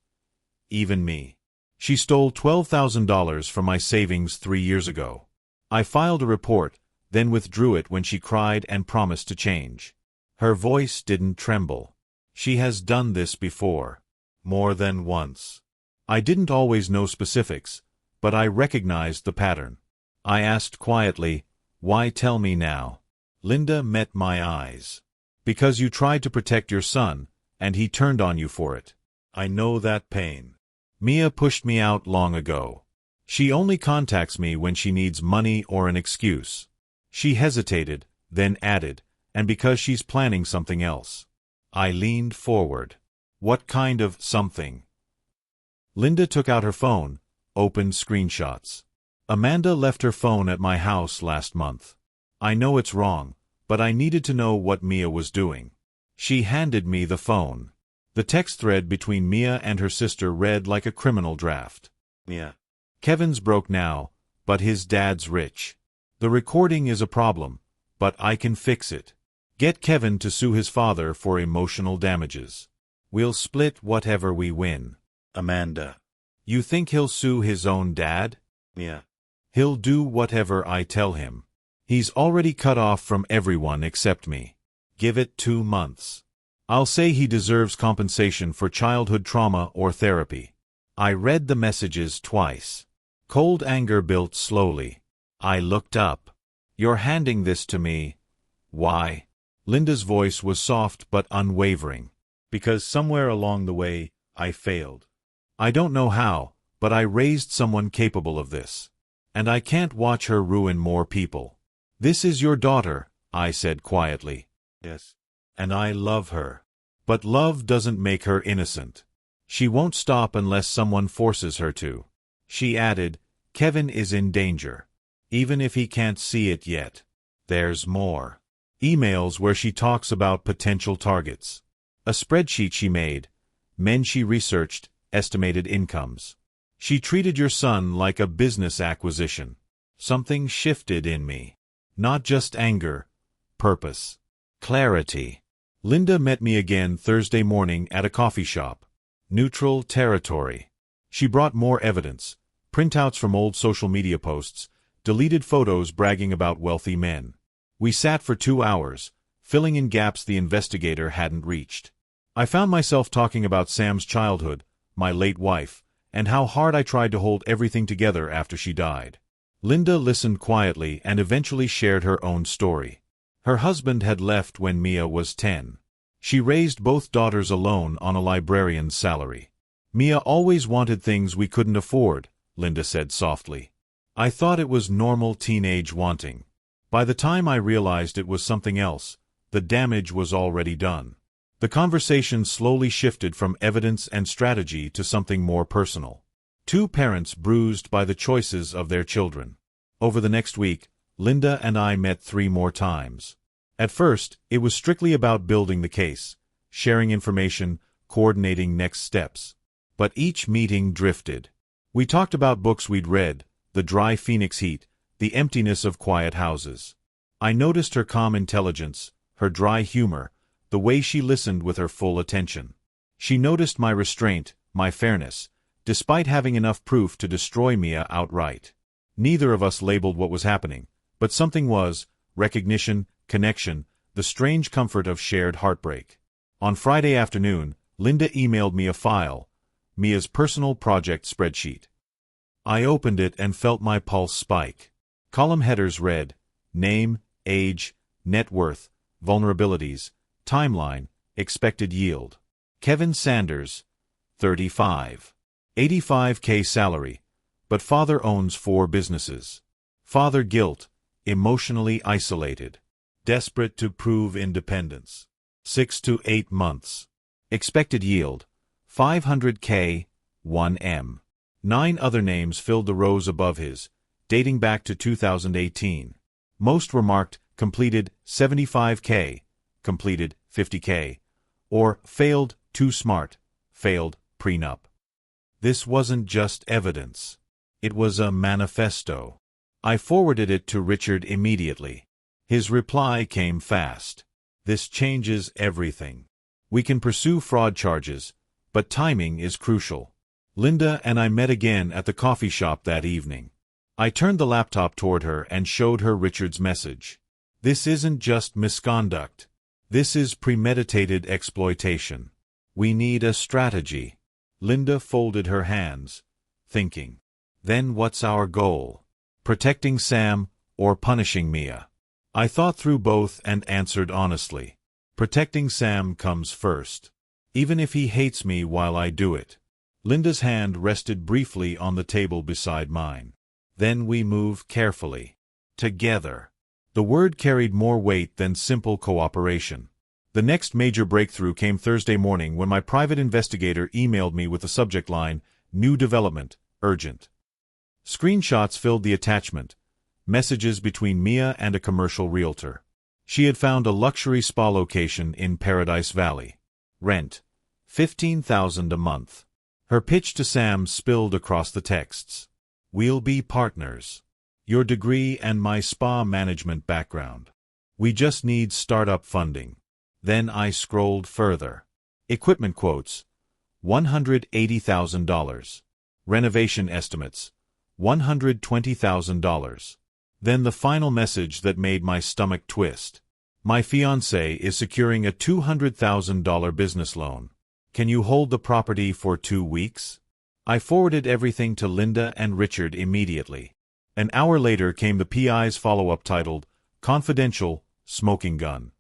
A: even me. She stole $12,000 from my savings 3 years ago. I filed a report, then withdrew it when she cried and promised to change. Her voice didn't tremble. She has done this before. More than once. I didn't always know specifics, but I recognized the pattern. I asked quietly, "Why tell me now?" Linda met my eyes. "Because you tried to protect your son, and he turned on you for it. I know that pain. Mia pushed me out long ago. She only contacts me when she needs money or an excuse." She hesitated, then added, "And because she's planning something else." I leaned forward. "What kind of something?" Linda took out her phone, opened screenshots. "Amanda left her phone at my house last month. I know it's wrong, but I needed to know what Mia was doing." She handed me the phone. The text thread between Mia and her sister read like a criminal draft. "Mia. Kevin's broke now, but his dad's rich. The recording is a problem, but I can fix it. Get Kevin to sue his father for emotional damages. We'll split whatever we win." Amanda. "You think he'll sue his own dad?" Mia. "He'll do whatever I tell him. He's already cut off from everyone except me. Give it 2 months. I'll say he deserves compensation for childhood trauma or therapy." I read the messages twice. Cold anger built slowly. I looked up. "You're handing this to me. Why?" Linda's voice was soft but unwavering. "Because somewhere along the way, I failed. I don't know how, but I raised someone capable of this. And I can't watch her ruin more people." "This is your daughter," I said quietly. "Yes. And I love her. But love doesn't make her innocent. She won't stop unless someone forces her to." She added, "Kevin is in danger. Even if he can't see it yet." There's more. Emails where she talks about potential targets. A spreadsheet she made. Men she researched, estimated incomes. "She treated your son like a business acquisition." Something shifted in me. Not just anger, purpose. Clarity. Linda met me again Thursday morning at a coffee shop. Neutral territory. She brought more evidence. Printouts from old social media posts, deleted photos bragging about wealthy men. We sat for 2 hours, filling in gaps the investigator hadn't reached. I found myself talking about Sam's childhood, my late wife, and how hard I tried to hold everything together after she died. Linda listened quietly and eventually shared her own story. Her husband had left when Mia was 10. She raised both daughters alone on a librarian's salary. "Mia always wanted things we couldn't afford," Linda said softly. "I thought it was normal teenage wanting. By the time I realized it was something else, the damage was already done." The conversation slowly shifted from evidence and strategy to something more personal. Two parents bruised by the choices of their children. Over the next week, Linda and I met 3 more times. At first, it was strictly about building the case, sharing information, coordinating next steps. But each meeting drifted. We talked about books we'd read, the dry Phoenix heat, the emptiness of quiet houses. I noticed her calm intelligence, her dry humor, the way she listened with her full attention. She noticed my restraint, my fairness, despite having enough proof to destroy Mia outright. Neither of us labeled what was happening, but something was: recognition, connection, the strange comfort of shared heartbreak. On Friday afternoon, Linda emailed me a file, Mia's personal project spreadsheet. I opened it and felt my pulse spike. Column headers read: name, age, net worth, vulnerabilities, timeline, expected yield. Kevin Sanders, 35. $85K salary, but father owns 4 businesses. Father guilt, emotionally isolated. Desperate to prove independence. 6 to 8 months. Expected yield, $500K, 1M. 9 other names filled the rows above his, dating back to 2018. Most were marked completed $75K, completed $50K, or failed too smart, failed prenup. This wasn't just evidence. It was a manifesto. I forwarded it to Richard immediately. His reply came fast. This changes everything. We can pursue fraud charges, but timing is crucial. Linda and I met again at the coffee shop that evening. I turned the laptop toward her and showed her Richard's message. This isn't just misconduct. This is premeditated exploitation. We need a strategy. Linda folded her hands, thinking. Then what's our goal? Protecting Sam or punishing Mia? I thought through both and answered honestly. Protecting Sam comes first, even if he hates me while I do it. Linda's hand rested briefly on the table beside mine. Then we move carefully. Together. The word carried more weight than simple cooperation. The next major breakthrough came Thursday morning when my private investigator emailed me with the subject line, "New development, urgent." Screenshots filled the attachment, messages between Mia and a commercial realtor. She had found a luxury spa location in Paradise Valley. Rent, $15,000 a month. Her pitch to Sam spilled across the texts. We'll be partners. Your degree and my spa management background. We just need startup funding. Then I scrolled further. Equipment quotes, $180,000. Renovation estimates, $120,000. Then the final message that made my stomach twist. My fiancé is securing a $200,000 business loan. Can you hold the property for 2 weeks? I forwarded everything to Linda and Richard immediately. An hour later came the PI's follow-up titled, Confidential, Smoking Gun.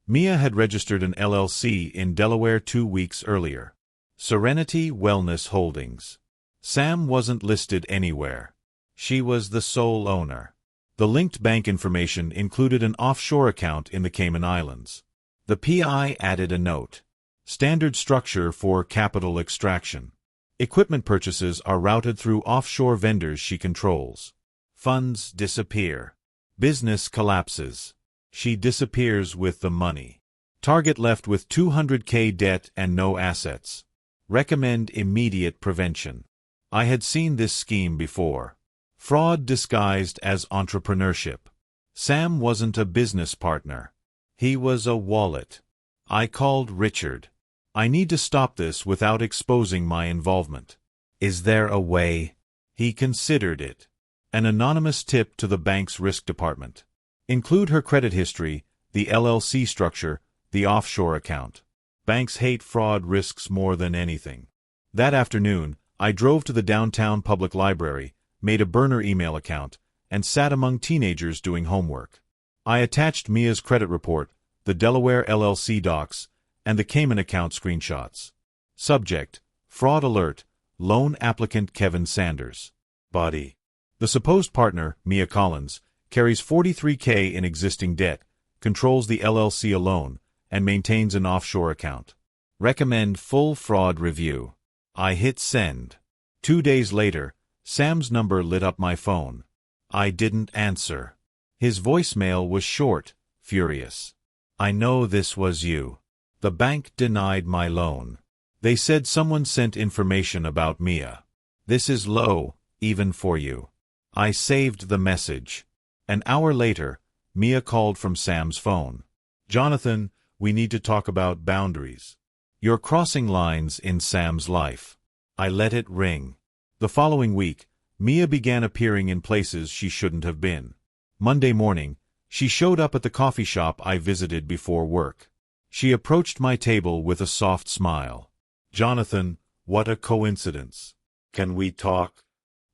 A: Mia had registered an LLC in Delaware 2 weeks earlier. Serenity Wellness Holdings. Sam wasn't listed anywhere. She was the sole owner. The linked bank information included an offshore account in the Cayman Islands. The PI added a note. Standard structure for capital extraction. Equipment purchases are routed through offshore vendors she controls. Funds disappear. Business collapses. She disappears with the money. Target left with $200K debt and no assets. Recommend immediate prevention. I had seen this scheme before. Fraud disguised as entrepreneurship. Sam wasn't a business partner. He was a wallet. I called Richard. I need to stop this without exposing my involvement. Is there a way? He considered it. An anonymous tip to the bank's risk department. Include her credit history, the LLC structure, the offshore account. Banks hate fraud risks more than anything. That afternoon, I drove to the downtown public library, made a burner email account, and sat among teenagers doing homework. I attached Mia's credit report, the Delaware LLC docs, and the Cayman account screenshots. Subject, Fraud Alert, Loan Applicant Kevin Sanders. Body. The supposed partner, Mia Collins, carries $43K in existing debt, controls the LLC alone, and maintains an offshore account. Recommend full fraud review. I hit send. 2 days later, Sam's number lit up my phone. I didn't answer. His voicemail was short, furious. I know this was you. The bank denied my loan. They said someone sent information about Mia. This is low, even for you. I saved the message. An hour later, Mia called from Sam's phone. Jonathan, we need to talk about boundaries. You're crossing lines in Sam's life. I let it ring. The following week, Mia began appearing in places she shouldn't have been. Monday morning, she showed up at the coffee shop I visited before work. She approached my table with a soft smile. Jonathan, what a coincidence. Can we talk?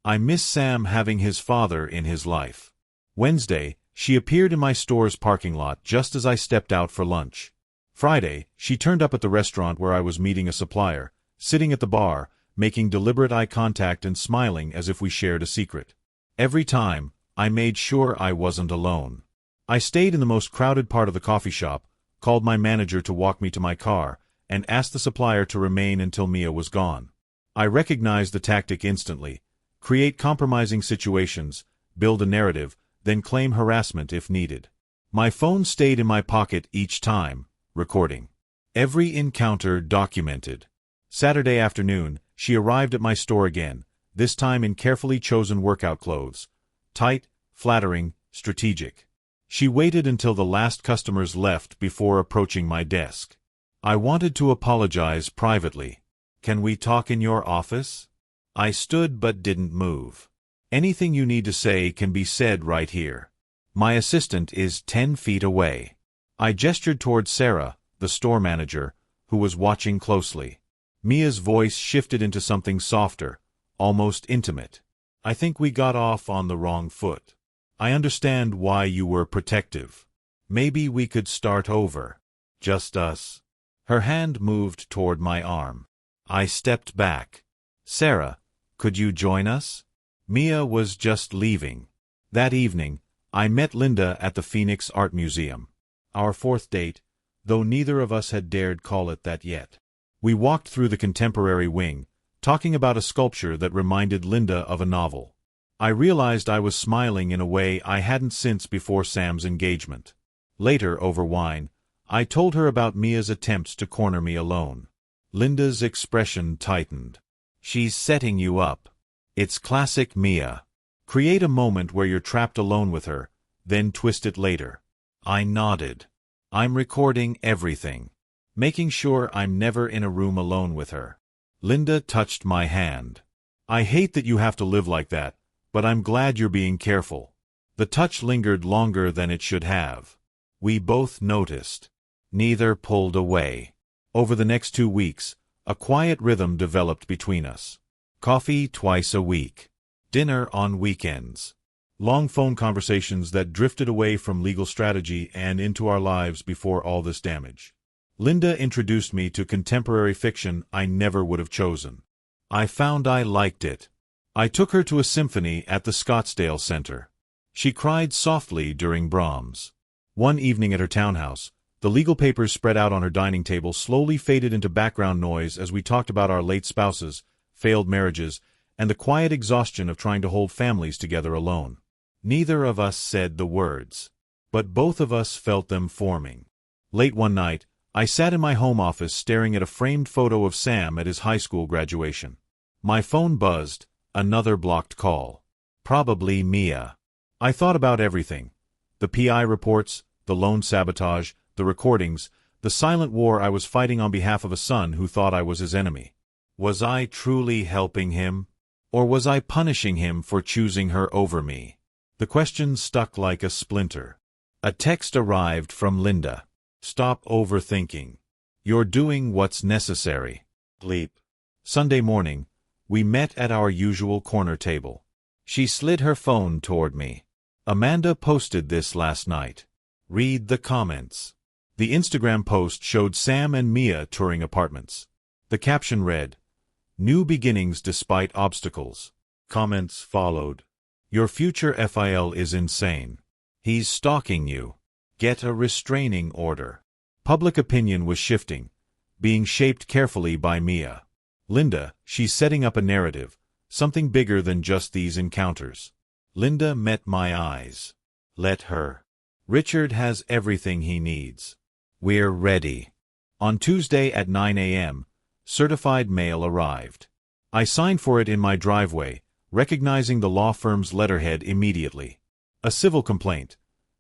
A: I miss Sam having his father in his life. Wednesday, she appeared in my store's parking lot just as I stepped out for lunch. Friday, she turned up at the restaurant where I was meeting a supplier, sitting at the bar, making deliberate eye contact and smiling as if we shared a secret. Every time, I made sure I wasn't alone. I stayed in the most crowded part of the coffee shop, called my manager to walk me to my car, and asked the supplier to remain until Mia was gone. I recognized the tactic instantly: create compromising situations, build a narrative, then claim harassment if needed. My phone stayed in my pocket each time, recording. Every encounter documented. Saturday afternoon, she arrived at my store again, this time in carefully chosen workout clothes. Tight, flattering, strategic. She waited until the last customers left before approaching my desk. I wanted to apologize privately. "Can we talk in your office?" I stood but didn't move. "Anything you need to say can be said right here. My assistant is 10 feet away." I gestured toward Sarah, the store manager, who was watching closely. Mia's voice shifted into something softer, almost intimate. "I think we got off on the wrong foot. I understand why you were protective. Maybe we could start over. Just us." Her hand moved toward my arm. I stepped back. "Sarah, could you join us?" Mia was just leaving. That evening, I met Linda at the Phoenix Art Museum. Our fourth date, though neither of us had dared call it that yet. We walked through the contemporary wing, talking about a sculpture that reminded Linda of a novel. I realized I was smiling in a way I hadn't since before Sam's engagement. Later, over wine, I told her about Mia's attempts to corner me alone. Linda's expression tightened. "She's setting you up. It's classic Mia. Create a moment where you're trapped alone with her, then twist it later." I nodded. "I'm recording everything, making sure I'm never in a room alone with her." Linda touched my hand. "I hate that you have to live like that, but I'm glad you're being careful." The touch lingered longer than it should have. We both noticed. Neither pulled away. Over the next 2 weeks, a quiet rhythm developed between us. Coffee twice a week. Dinner on weekends. Long phone conversations that drifted away from legal strategy and into our lives before all this damage. Linda introduced me to contemporary fiction I never would have chosen. I found I liked it. I took her to a symphony at the Scottsdale Center. She cried softly during Brahms. One evening at her townhouse, the legal papers spread out on her dining table slowly faded into background noise as we talked about our late spouses, failed marriages, and the quiet exhaustion of trying to hold families together alone. Neither of us said the words, but both of us felt them forming. Late one night, I sat in my home office staring at a framed photo of Sam at his high school graduation. My phone buzzed, another blocked call. Probably Mia. I thought about everything. The PI reports, the loan sabotage, the recordings, the silent war I was fighting on behalf of a son who thought I was his enemy. Was I truly helping him? Or was I punishing him for choosing her over me? The question stuck like a splinter. A text arrived from Linda. "Stop overthinking. You're doing what's necessary." Bleep. Sunday morning, we met at our usual corner table. She slid her phone toward me. "Amanda posted this last night. Read the comments." The Instagram post showed Sam and Mia touring apartments. The caption read, "New beginnings despite obstacles." Comments followed. "Your future FIL is insane. He's stalking you. Get a restraining order." Public opinion was shifting, being shaped carefully by Mia. Linda, she's setting up a narrative, something bigger than just these encounters. Linda met my eyes. Let her. Richard has everything he needs. We're ready. On Tuesday at 9 a.m., certified mail arrived. I signed for it in my driveway, recognizing the law firm's letterhead immediately. A civil complaint.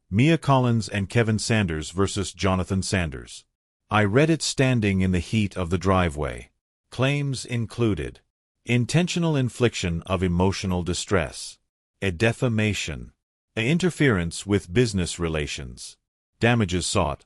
A: Mia Collins and Kevin Sanders versus Jonathan Sanders. I read it standing in the heat of the driveway. Claims included: intentional infliction of emotional distress, a defamation, an interference with business relations. Damages sought: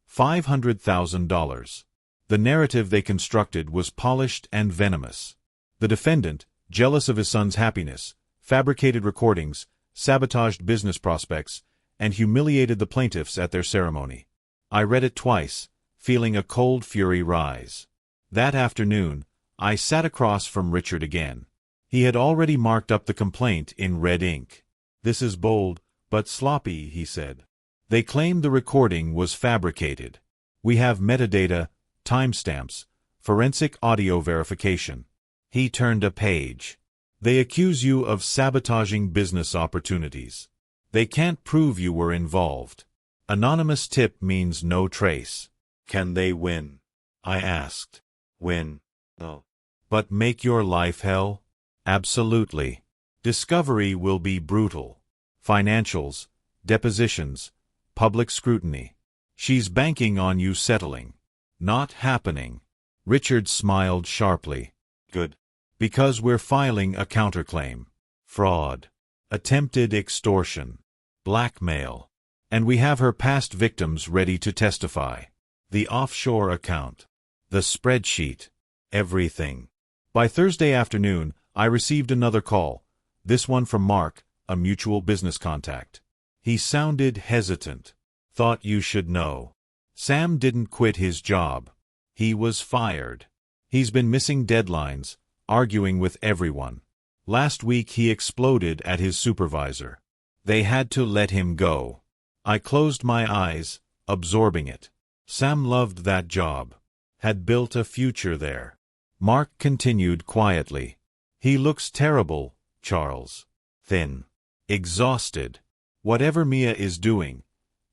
A: $500,000. The narrative they constructed was polished and venomous. The defendant, jealous of his son's happiness, fabricated recordings, sabotaged business prospects, and humiliated the plaintiffs at their ceremony. I read it twice, feeling a cold fury rise. That afternoon, I sat across from Richard again. He had already marked up the complaint in red ink. "This is bold, but sloppy," he said. "They claim the recording was fabricated. We have metadata, timestamps, forensic audio verification." He turned a page. "They accuse you of sabotaging business opportunities. They can't prove you were involved. Anonymous tip means no trace."
B: Can they win?
A: I asked.
B: Win? No.
A: "But make your life hell?" "Absolutely. Discovery will be brutal. Financials, depositions, public scrutiny. She's banking on you settling." "Not happening." Richard smiled sharply.
B: Good.
A: "Because we're filing a counterclaim. Fraud. Attempted extortion. Blackmail. And we have her past victims ready to testify. The offshore account. The spreadsheet. Everything." By Thursday afternoon, I received another call, this one from Mark, a mutual business contact. He sounded hesitant. "Thought you should know. Sam didn't quit his job. He was fired. He's been missing deadlines, arguing with everyone. Last week he exploded at his supervisor. They had to let him go." I closed my eyes, absorbing it. Sam loved that job. Had built a future there. Mark continued quietly. "He looks terrible, Charles. Thin. Exhausted. Whatever Mia is doing,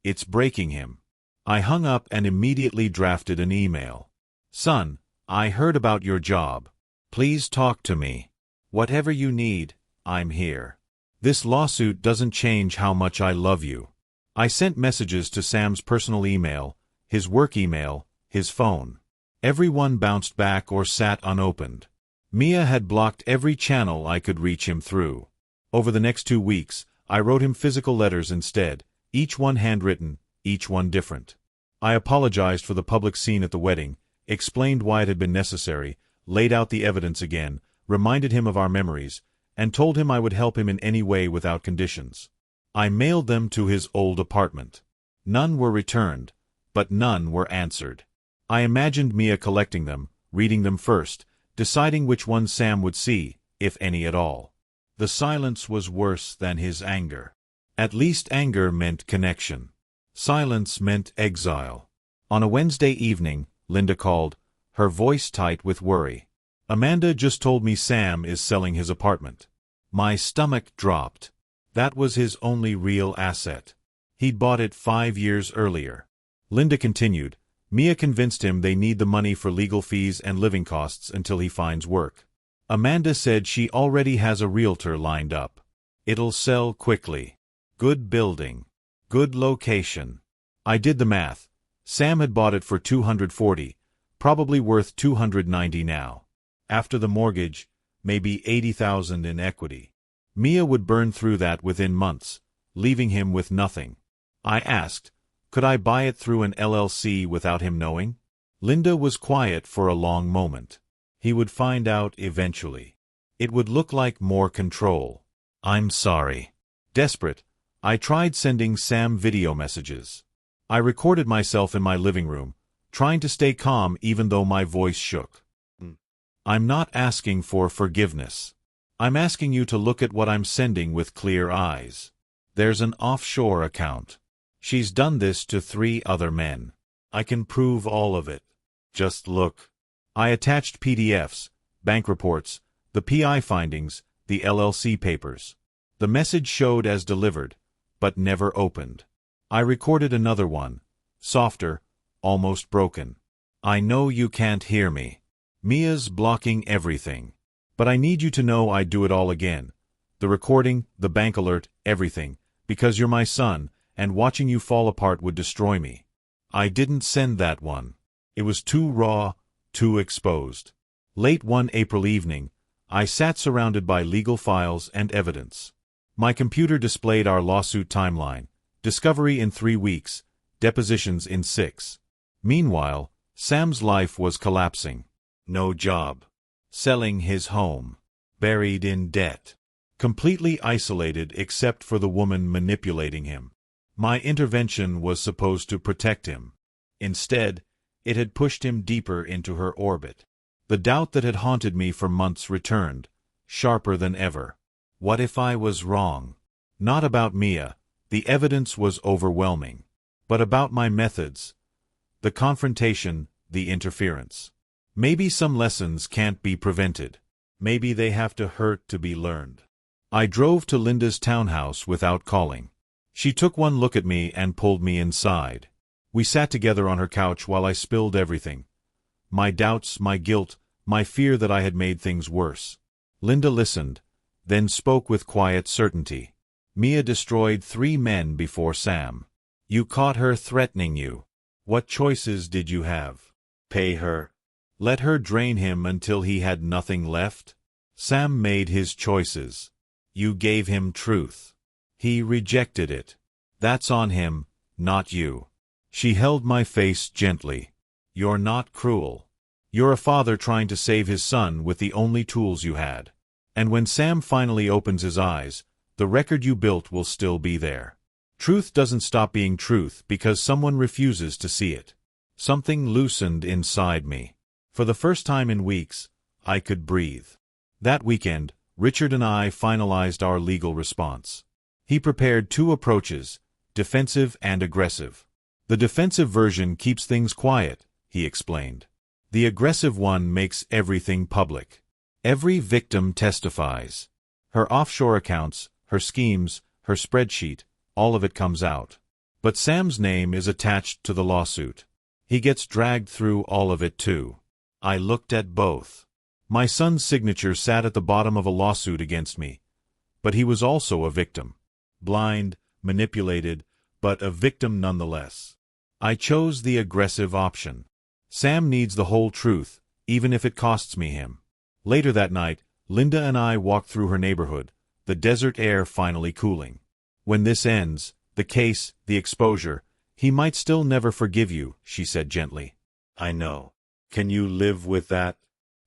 A: it's breaking him." I hung up and immediately drafted an email. "Son, I heard about your job. Please talk to me. Whatever you need, I'm here. This lawsuit doesn't change how much I love you." I sent messages to Sam's personal email, his work email, his phone. Every one bounced back or sat unopened. Mia had blocked every channel I could reach him through. Over the next 2 weeks, I wrote him physical letters instead, each one handwritten, each one different. I apologized for the public scene at the wedding, explained why it had been necessary, laid out the evidence again, reminded him of our memories, and told him I would help him in any way without conditions. I mailed them to his old apartment. None were returned, but none were answered. I imagined Mia collecting them, reading them first, deciding which ones Sam would see, if any at all. The silence was worse than his anger. At least anger meant connection. Silence meant exile. On a Wednesday evening, Linda called, her voice tight with worry. "Amanda just told me Sam is selling his apartment." My stomach dropped. That was his only real asset. He'd bought it 5 years earlier. Linda continued, "Mia convinced him they need the money for legal fees and living costs until he finds work. Amanda said she already has a realtor lined up. It'll sell quickly. Good building. Good location." I did the math. Sam had bought it for $240, probably worth $290 now. After the mortgage, maybe $80,000 in equity. Mia would burn through that within months, leaving him with nothing. I asked, could I buy it through an LLC without him knowing? Linda was quiet for a long moment. He would find out eventually. It would look like more control. "I'm sorry." Desperate, I tried sending Sam video messages. I recorded myself in my living room, trying to stay calm even though my voice shook. "I'm not asking for forgiveness. I'm asking you to look at what I'm sending with clear eyes. There's an offshore account. She's done this to 3 other men. I can prove all of it. Just look." I attached PDFs, bank reports, the PI findings, the LLC papers. The message showed as delivered, but never opened. I recorded another one, softer, almost broken. "I know you can't hear me. Mia's blocking everything. But I need you to know I'd do it all again. The recording, the bank alert, everything, because you're my son, and watching you fall apart would destroy me. I didn't send that one. It was too raw, too exposed." Late one April evening, I sat surrounded by legal files and evidence. My computer displayed our lawsuit timeline, discovery in 3 weeks, depositions in 6. Meanwhile, Sam's life was collapsing. No job. Selling his home. Buried in debt. Completely isolated except for the woman manipulating him. My intervention was supposed to protect him. Instead, it had pushed him deeper into her orbit. The doubt that had haunted me for months returned, sharper than ever. What if I was wrong? Not about Mia, the evidence was overwhelming. But about my methods. The confrontation, the interference. Maybe some lessons can't be prevented. Maybe they have to hurt to be learned. I drove to Linda's townhouse without calling. She took one look at me and pulled me inside. We sat together on her couch while I spilled everything. My doubts, my guilt, my fear that I had made things worse. Linda listened, then spoke with quiet certainty. Mia destroyed 3 men before Sam. You caught her threatening you. What choices did you have?
B: Pay her.
A: Let her drain him until he had nothing left? Sam made his choices. You gave him truth. He rejected it. That's on him, not you. She held my face gently. You're not cruel. You're a father trying to save his son with the only tools you had. And when Sam finally opens his eyes, the record you built will still be there. Truth doesn't stop being truth because someone refuses to see it. Something loosened inside me. For the first time in weeks, I could breathe. That weekend, Richard and I finalized our legal response. He prepared 2 approaches, defensive and aggressive. The defensive version keeps things quiet, he explained. The aggressive one makes everything public. Every victim testifies. Her offshore accounts, her schemes, her spreadsheet, all of it comes out. But Sam's name is attached to the lawsuit. He gets dragged through all of it too. I looked at both. My son's signature sat at the bottom of a lawsuit against me. But he was also a victim. Blind, manipulated, but a victim nonetheless. I chose the aggressive option. Sam needs the whole truth, even if it costs me him. Later that night, Linda and I walked through her neighborhood, the desert air finally cooling. When this ends, the case, the exposure, he might still never forgive you, she said gently.
B: I know. Can you live with that?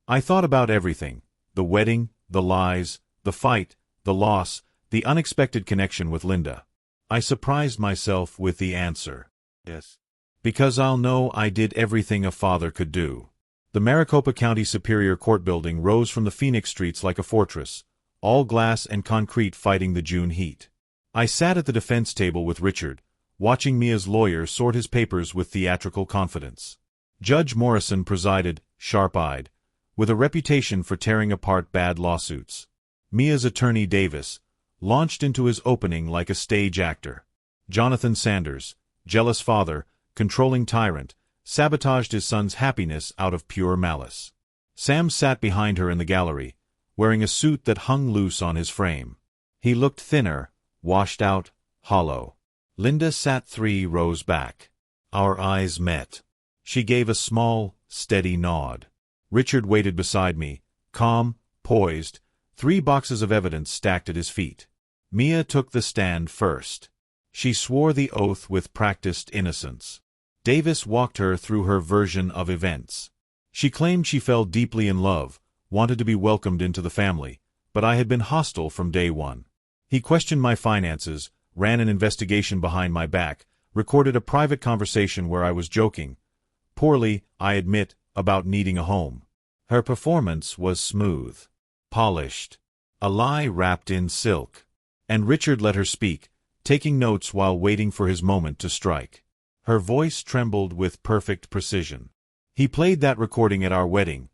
A: I thought about everything. The wedding, the lies, the fight, the loss, the unexpected connection with Linda. I surprised myself with the answer.
B: Yes.
A: Because I'll know I did everything a father could do. The Maricopa County Superior Court building rose from the Phoenix streets like a fortress, all glass and concrete fighting the June heat. I sat at the defense table with Richard, watching Mia's lawyer sort his papers with theatrical confidence. Judge Morrison presided, sharp-eyed, with a reputation for tearing apart bad lawsuits. Mia's attorney Davis launched into his opening like a stage actor. Jonathan Sanders, jealous father, controlling tyrant, sabotaged his son's happiness out of pure malice. Sam sat behind her in the gallery, wearing a suit that hung loose on his frame. He looked thinner, washed out, hollow. Linda sat 3 rows back. Our eyes met. She gave a small, steady nod. Richard waited beside me, calm, poised, 3 boxes of evidence stacked at his feet. Mia took the stand first. She swore the oath with practiced innocence. Davis walked her through her version of events. She claimed she fell deeply in love, wanted to be welcomed into the family, but I had been hostile from day one. He questioned my finances, ran an investigation behind my back, recorded a private conversation where I was joking, poorly, I admit, about needing a home. Her performance was smooth, polished, a lie wrapped in silk. And Richard let her speak, taking notes while waiting for his moment to strike. Her voice trembled with perfect precision. He played that recording at our wedding,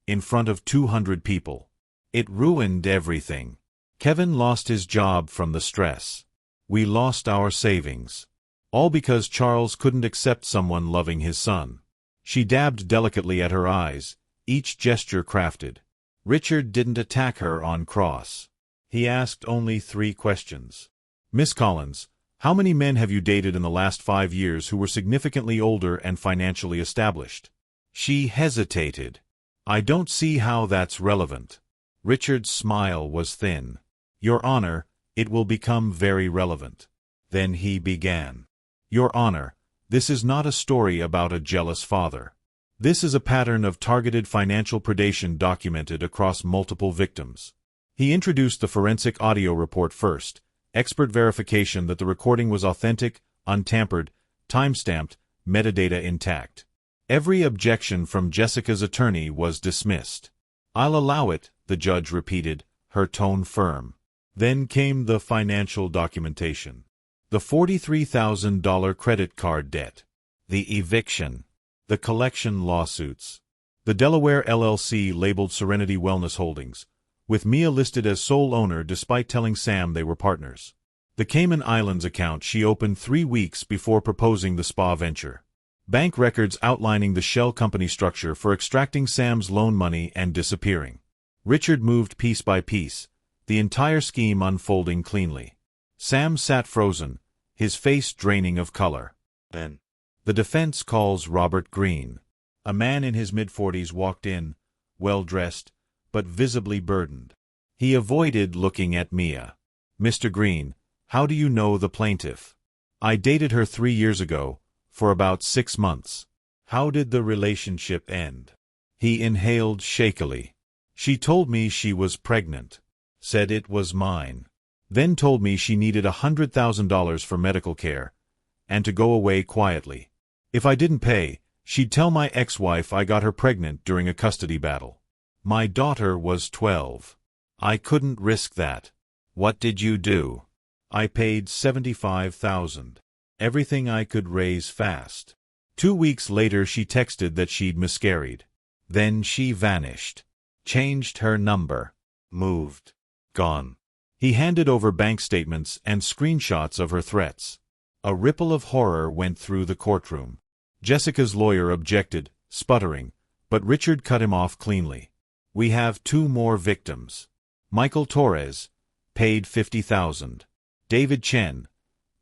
A: in front of 200 people. It ruined everything. Kevin lost his job from the stress. We lost our savings. All because Charles couldn't accept someone loving his son. She dabbed delicately at her eyes, each gesture crafted. Richard didn't attack her on cross. He asked only 3 questions. Miss Collins, how many men have you dated in the last 5 years who were significantly older and financially established? She hesitated. I don't see how that's relevant. Richard's smile was thin. Your Honor, it will become very relevant. Then he began. Your Honor, this is not a story about a jealous father. This is a pattern of targeted financial predation documented across multiple victims. He introduced the forensic audio report first, expert verification that the recording was authentic, untampered, time-stamped, metadata intact. Every objection from Jessica's attorney was dismissed. "I'll allow it," the judge repeated, her tone firm. Then came the financial documentation. The $43,000 credit card debt. The eviction. The collection lawsuits. The Delaware LLC labeled Serenity Wellness Holdings, with Mia listed as sole owner despite telling Sam they were partners. The Cayman Islands account she opened 3 weeks before proposing the spa venture. Bank records outlining the shell company structure for extracting Sam's loan money and disappearing. Richard moved piece by piece, the entire scheme unfolding cleanly. Sam sat frozen, his face draining of color.
B: Then,
A: The defense calls Robert Green. A man in his mid-40s walked in, well-dressed, but visibly burdened. He avoided looking at Mia. "Mr. Green, how do you know the plaintiff?" "I dated her 3 years ago, for about 6 months." "How did the relationship end?" He inhaled shakily. "She told me she was pregnant. Said it was mine. Then told me she needed $100,000 for medical care, and to go away quietly. If I didn't pay, she'd tell my ex-wife I got her pregnant during a custody battle. My daughter was 12. I couldn't risk that." "What did you do?" "I paid $75,000. Everything I could raise fast. 2 weeks later she texted that she'd miscarried. Then she vanished. Changed her number. Moved. Gone." He handed over bank statements and screenshots of her threats. A ripple of horror went through the courtroom. Jessica's lawyer objected, sputtering, but Richard cut him off cleanly. "We have 2 more victims. Michael Torres, paid $50,000. David Chen,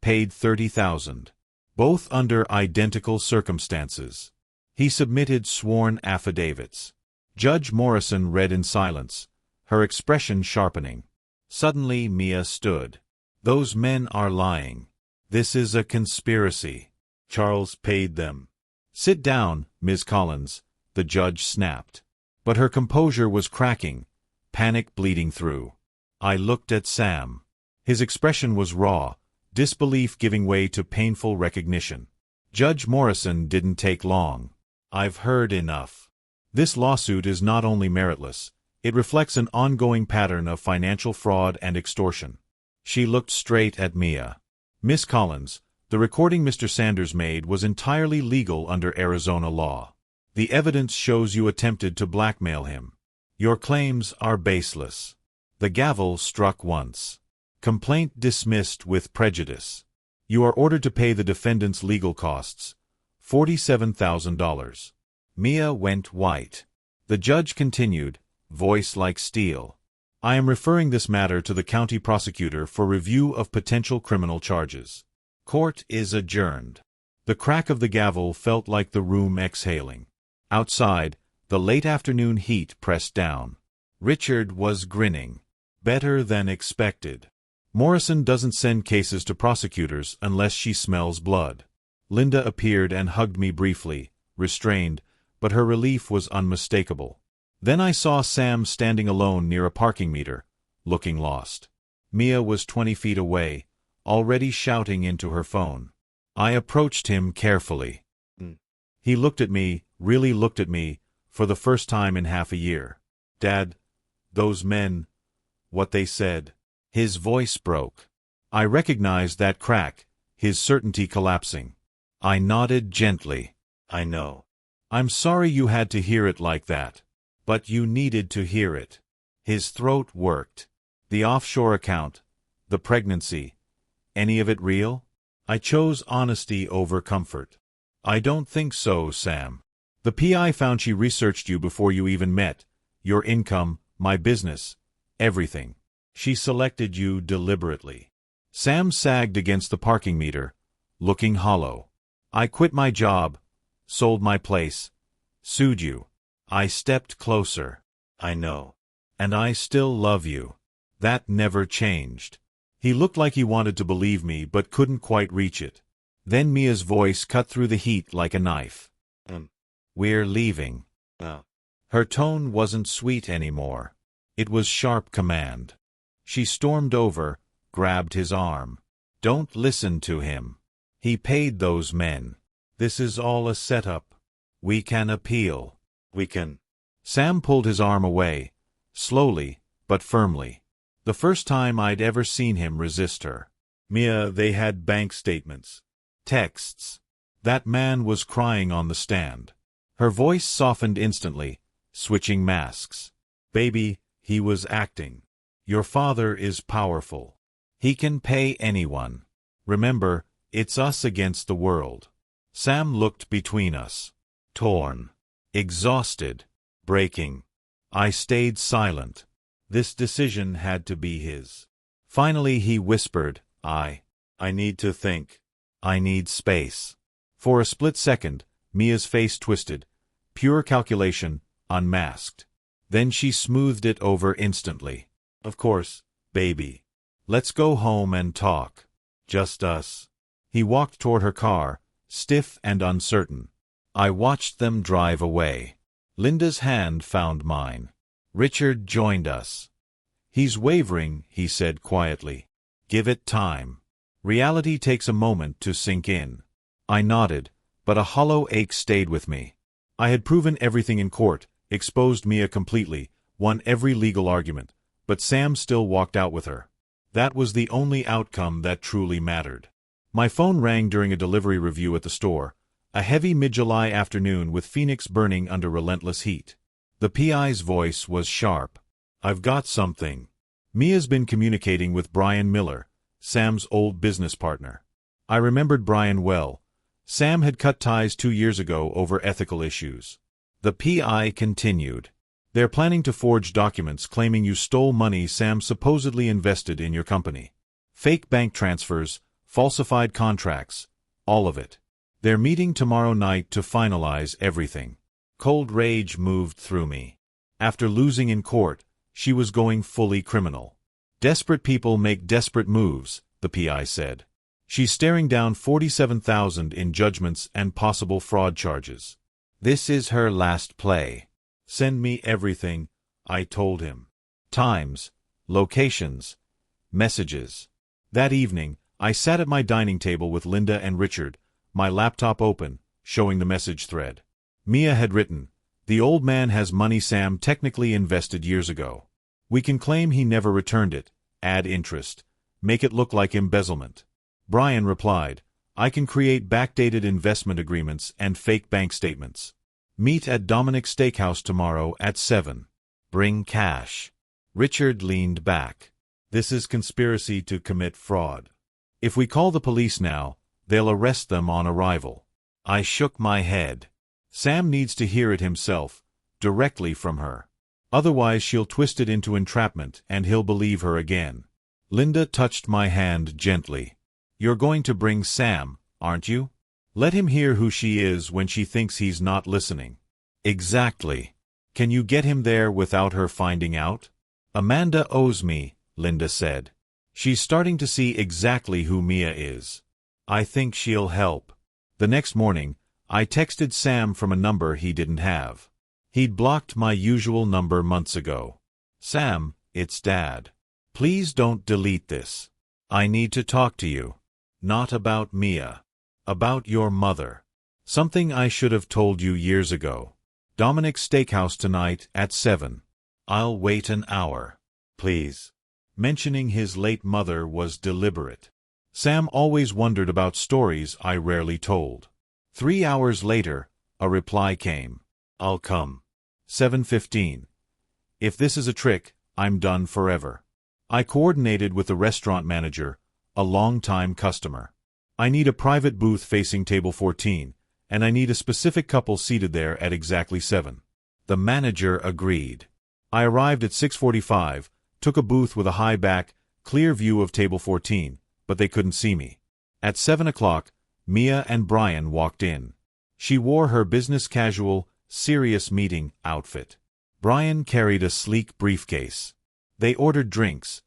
A: paid $30,000. Both under identical circumstances." He submitted sworn affidavits. Judge Morrison read in silence, her expression sharpening. Suddenly Mia stood. "Those men are lying. This is a conspiracy. Charles paid them." "Sit down, Ms. Collins," the judge snapped. But her composure was cracking, panic bleeding through. I looked at Sam. His expression was raw, disbelief giving way to painful recognition. Judge Morrison didn't take long. "I've heard enough. This lawsuit is not only meritless, it reflects an ongoing pattern of financial fraud and extortion." She looked straight at Mia. "Miss Collins, the recording Mr. Sanders made was entirely legal under Arizona law. The evidence shows you attempted to blackmail him. Your claims are baseless." The gavel struck once. "Complaint dismissed with prejudice. You are ordered to pay the defendant's legal costs, $47,000. Mia went white. The judge continued, voice like steel. "I am referring this matter to the county prosecutor for review of potential criminal charges. Court is adjourned." The crack of the gavel felt like the room exhaling. Outside, the late afternoon heat pressed down. Richard was grinning. "Better than expected. Morrison doesn't send cases to prosecutors unless she smells blood." Linda appeared and hugged me briefly, restrained, but her relief was unmistakable. Then I saw Sam standing alone near a parking meter, looking lost. Mia was 20 feet away, already shouting into her phone. I approached him carefully. He looked at me, really looked at me, for the first time in half a year. "Dad, those men, what they said." His voice broke. I recognized that crack, his certainty collapsing. I nodded gently. "I know. I'm sorry you had to hear it like that. But you needed to hear it." His throat worked. "The offshore account, the pregnancy, any of it real?" I chose honesty over comfort. "I don't think so, Sam. The PI found she researched you before you even met, your income, my business, everything. She selected you deliberately." Sam sagged against the parking meter, looking hollow. "I quit my job, sold my place, sued you. I stepped closer." "I know. And I still love you. That never changed." He looked like he wanted to believe me but couldn't quite reach it. Then Mia's voice cut through the heat like a knife. "We're leaving." Her tone wasn't sweet anymore. It was sharp command. She stormed over, grabbed his arm. "Don't listen to him. He paid those men. This is all a setup. We can appeal.
B: We can.
A: Sam pulled his arm away, slowly, but firmly. The first time I'd ever seen him resist her.
B: Mia, they had bank statements.
A: Texts. That man was crying on the stand. Her voice softened instantly, switching masks.
B: Baby, he was acting.
A: Your father is powerful. He can pay anyone. Remember, it's us against the world. Sam looked between us. Torn. Exhausted. Breaking. I stayed silent. This decision had to be his. Finally he whispered, I
B: need to think.
A: I need space. For a split second, Mia's face twisted. Pure calculation, unmasked. Then she smoothed it over instantly.
B: Of course, baby.
A: Let's go home and talk.
B: Just us.
A: He walked toward her car, stiff and uncertain. I watched them drive away. Linda's hand found mine. Richard joined us. He's wavering, he said quietly. Give it time. Reality takes a moment to sink in. I nodded, but a hollow ache stayed with me. I had proven everything in court, exposed Mia completely, won every legal argument, but Sam still walked out with her. That was the only outcome that truly mattered. My phone rang during a delivery review at the store, a heavy mid-July afternoon with Phoenix burning under relentless heat. The PI's voice was sharp. I've got something. Mia's been communicating with Brian Miller, Sam's old business partner. I remembered Brian well. Sam had cut ties 2 years ago over ethical issues. The PI continued. They're planning to forge documents claiming you stole money Sam supposedly invested in your company. Fake bank transfers, falsified contracts, all of it. They're meeting tomorrow night to finalize everything. Cold rage moved through me. After losing in court, she was going fully criminal. Desperate people make desperate moves, the PI said. She's staring down $47,000 in judgments and possible fraud charges. This is her last play. Send me everything, I told him. Times, locations, messages. That evening, I sat at my dining table with Linda and Richard, my laptop open, showing the message thread. Mia had written, the old man has money Sam technically invested years ago. We can claim he never returned it, add interest, make it look like embezzlement. Brian replied, I can create backdated investment agreements and fake bank statements. Meet at Dominic's Steakhouse tomorrow at 7. Bring cash. Richard leaned back. This is conspiracy to commit fraud. If we call the police now, they'll arrest them on arrival. I shook my head. Sam needs to hear it himself, directly from her. Otherwise she'll twist it into entrapment and he'll believe her again. Linda touched my hand gently. You're going to bring Sam, aren't you? Let him hear who she is when she thinks he's not listening. Exactly. Can you get him there without her finding out? Amanda owes me, Linda said. She's starting to see exactly who Mia is. I think she'll help. The next morning, I texted Sam from a number he didn't have. He'd blocked my usual number months ago. Sam, it's Dad. Please don't delete this. I need to talk to you. Not about Mia. About your mother. Something I should have told you years ago. Dominic's Steakhouse tonight at 7. I'll wait an hour. Please. Mentioning his late mother was deliberate. Sam always wondered about stories I rarely told. 3 hours later, a reply came. I'll come. 7:15. If this is a trick, I'm done forever. I coordinated with the restaurant manager, a long-time customer. I need a private booth facing table 14, and I need a specific couple seated there at exactly 7. The manager agreed. I arrived at 6:45, took a booth with a high back, clear view of table 14, but they couldn't see me. At 7 o'clock, Mia and Brian walked in. She wore her business casual, serious meeting outfit. Brian carried a sleek briefcase. They ordered drinks.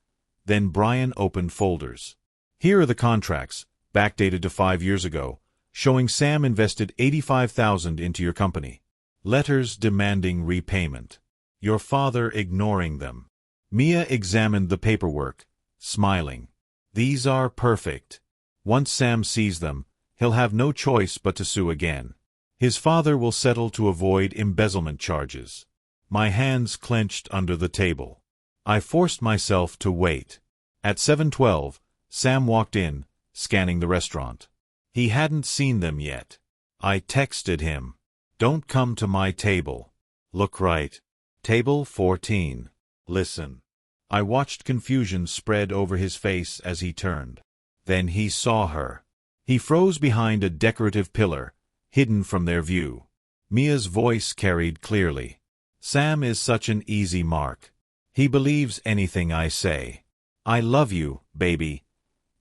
A: Then Brian opened folders. Here are the contracts, backdated to 5 years ago, showing Sam invested $85,000 into your company. Letters demanding repayment. Your father ignoring them. Mia examined the paperwork, smiling. These are perfect. Once Sam sees them, he'll have no choice but to sue again. His father will settle to avoid embezzlement charges. My hands clenched under the table. I forced myself to wait. At 7:12, Sam walked in, scanning the restaurant. He hadn't seen them yet. I texted him, "Don't come to my table. Look right. Table 14. Listen." I watched confusion spread over his face as he turned. Then he saw her. He froze behind a decorative pillar, hidden from their view. Mia's voice carried clearly. "Sam is such an easy mark. He believes anything I say. I love you, baby.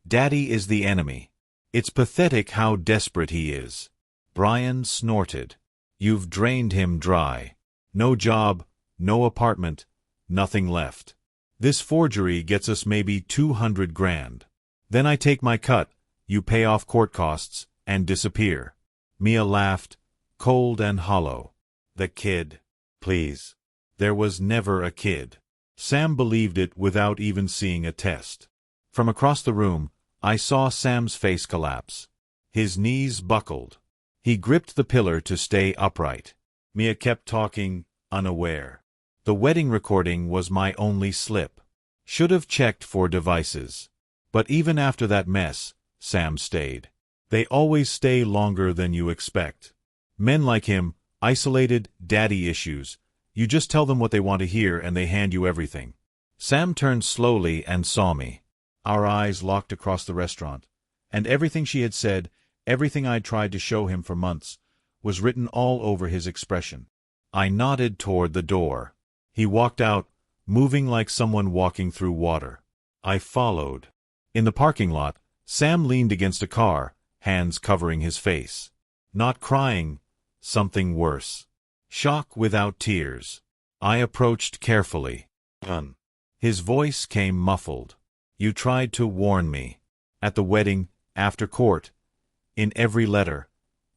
A: Daddy is the enemy. It's pathetic how desperate he is." Brian snorted. "You've drained him dry. No job, no apartment, nothing left. This forgery gets us maybe 200 grand. Then I take my cut, you pay off court costs, and disappear." Mia laughed, cold and hollow. "The kid. Please. There was never a kid." Sam believed it without even seeing a test. From across the room, I saw Sam's face collapse. His knees buckled. He gripped the pillar to stay upright. Mia kept talking, unaware. The wedding recording was my only slip. Should have checked for devices. But even after that mess, Sam stayed. They always stay longer than you expect. Men like him, isolated, daddy issues. You just tell them what they want to hear and they hand you everything. Sam turned slowly and saw me. Our eyes locked across the restaurant. And everything she had said, everything I'd tried to show him for months, was written all over his expression. I nodded toward the door. He walked out, moving like someone walking through water. I followed. In the parking lot, Sam leaned against a car, hands covering his face. Not crying, something worse. Shock without tears. I approached carefully. His voice came muffled. "You tried to warn me. At the wedding, after court, in every letter.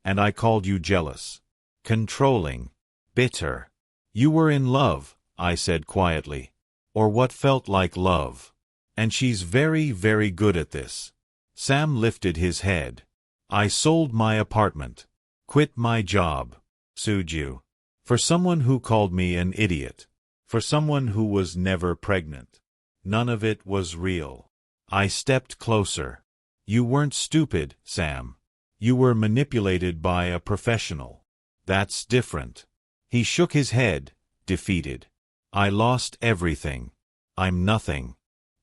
A: And I called you jealous. Controlling. Bitter. You were in love," I said quietly. "Or what felt like love. And she's very, very good at this." Sam lifted his head. "I sold my apartment. Quit my job. Sued you. For someone who called me an idiot. For someone who was never pregnant. None of it was real." I stepped closer. "You weren't stupid, Sam. You were manipulated by a professional. That's different." He shook his head, defeated. "I lost everything. I'm nothing."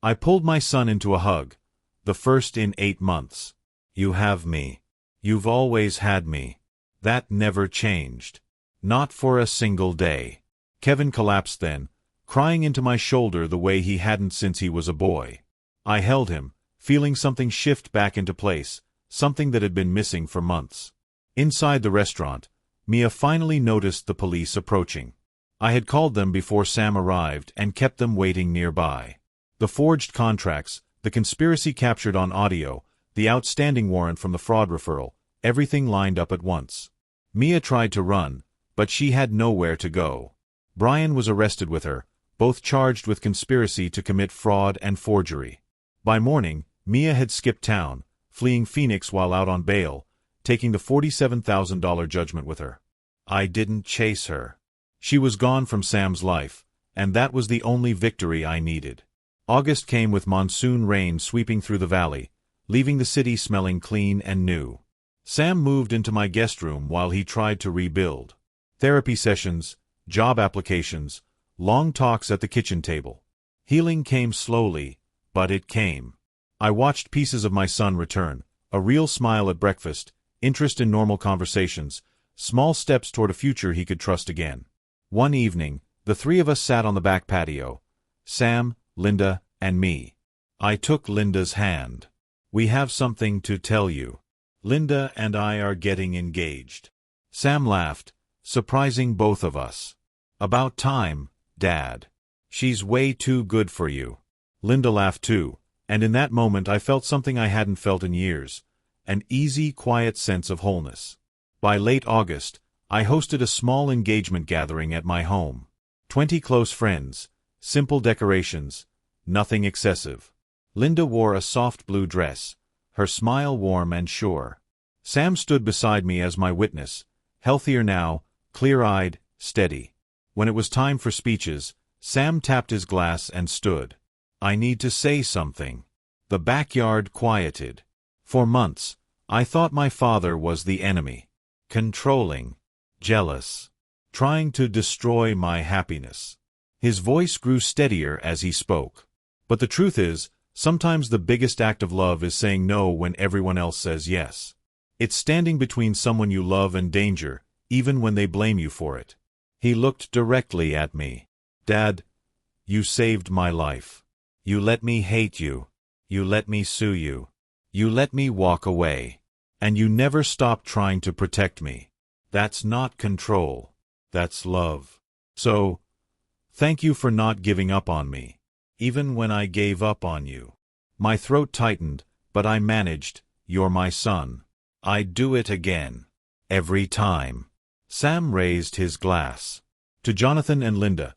A: I pulled my son into a hug, the first in 8 months. "You have me. You've always had me. That never changed. Not for a single day." Kevin collapsed then, crying into my shoulder the way he hadn't since he was a boy. I held him, feeling something shift back into place, something that had been missing for months. Inside the restaurant, Mia finally noticed the police approaching. I had called them before Sam arrived and kept them waiting nearby. The forged contracts, the conspiracy captured on audio, the outstanding warrant from the fraud referral, everything lined up at once. Mia tried to run, but she had nowhere to go. Brian was arrested with her, both charged with conspiracy to commit fraud and forgery. By morning, Mia had skipped town, fleeing Phoenix while out on bail, taking the $47,000 judgment with her. I didn't chase her. She was gone from Sam's life, and that was the only victory I needed. August came with monsoon rain sweeping through the valley, leaving the city smelling clean and new. Sam moved into my guest room while he tried to rebuild. Therapy sessions, job applications, long talks at the kitchen table. Healing came slowly, but it came. I watched pieces of my son return, a real smile at breakfast, interest in normal conversations, small steps toward a future he could trust again. One evening, the three of us sat on the back patio, Sam, Linda, and me. I took Linda's hand. "We have something to tell you. Linda and I are getting engaged." Sam laughed, surprising both of us. "About time, Dad. She's way too good for you." Linda laughed too, and in that moment I felt something I hadn't felt in years, an easy, quiet sense of wholeness. By late August, I hosted a small engagement gathering at my home. 20 close friends, simple decorations, nothing excessive. Linda wore a soft blue dress, her smile warm and sure. Sam stood beside me as my witness, healthier now, clear-eyed, steady. When it was time for speeches, Sam tapped his glass and stood. I need to say something. The backyard quieted. For months, I thought my father was the enemy. Controlling. Jealous. Trying to destroy my happiness. His voice grew steadier as he spoke. But the truth is, sometimes the biggest act of love is saying no when everyone else says yes. It's standing between someone you love and danger, even when they blame you for it. He looked directly at me. Dad, you saved my life. You let me hate you. You let me sue you. You let me walk away. And you never stopped trying to protect me. That's not control. That's love. So, thank you for not giving up on me, even when I gave up on you. My throat tightened, but I managed. You're my son. I'd do it again. Every time. Sam raised his glass. To Jonathan and Linda,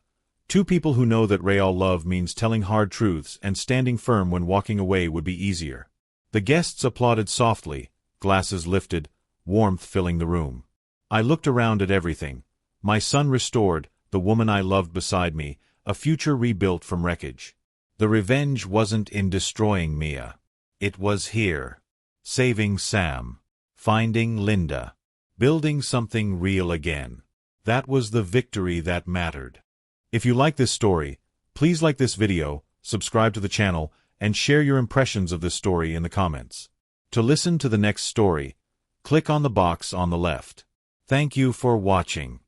A: two people who know that real love means telling hard truths and standing firm when walking away would be easier. The guests applauded softly, glasses lifted, warmth filling the room. I looked around at everything. My son restored, the woman I loved beside me, a future rebuilt from wreckage. The revenge wasn't in destroying Mia. It was here. Saving Sam. Finding Linda. Building something real again. That was the victory that mattered. If you like this story, please like this video, subscribe to the channel, and share your impressions of this story in the comments. To listen to the next story, click on the box on the left. Thank you for watching.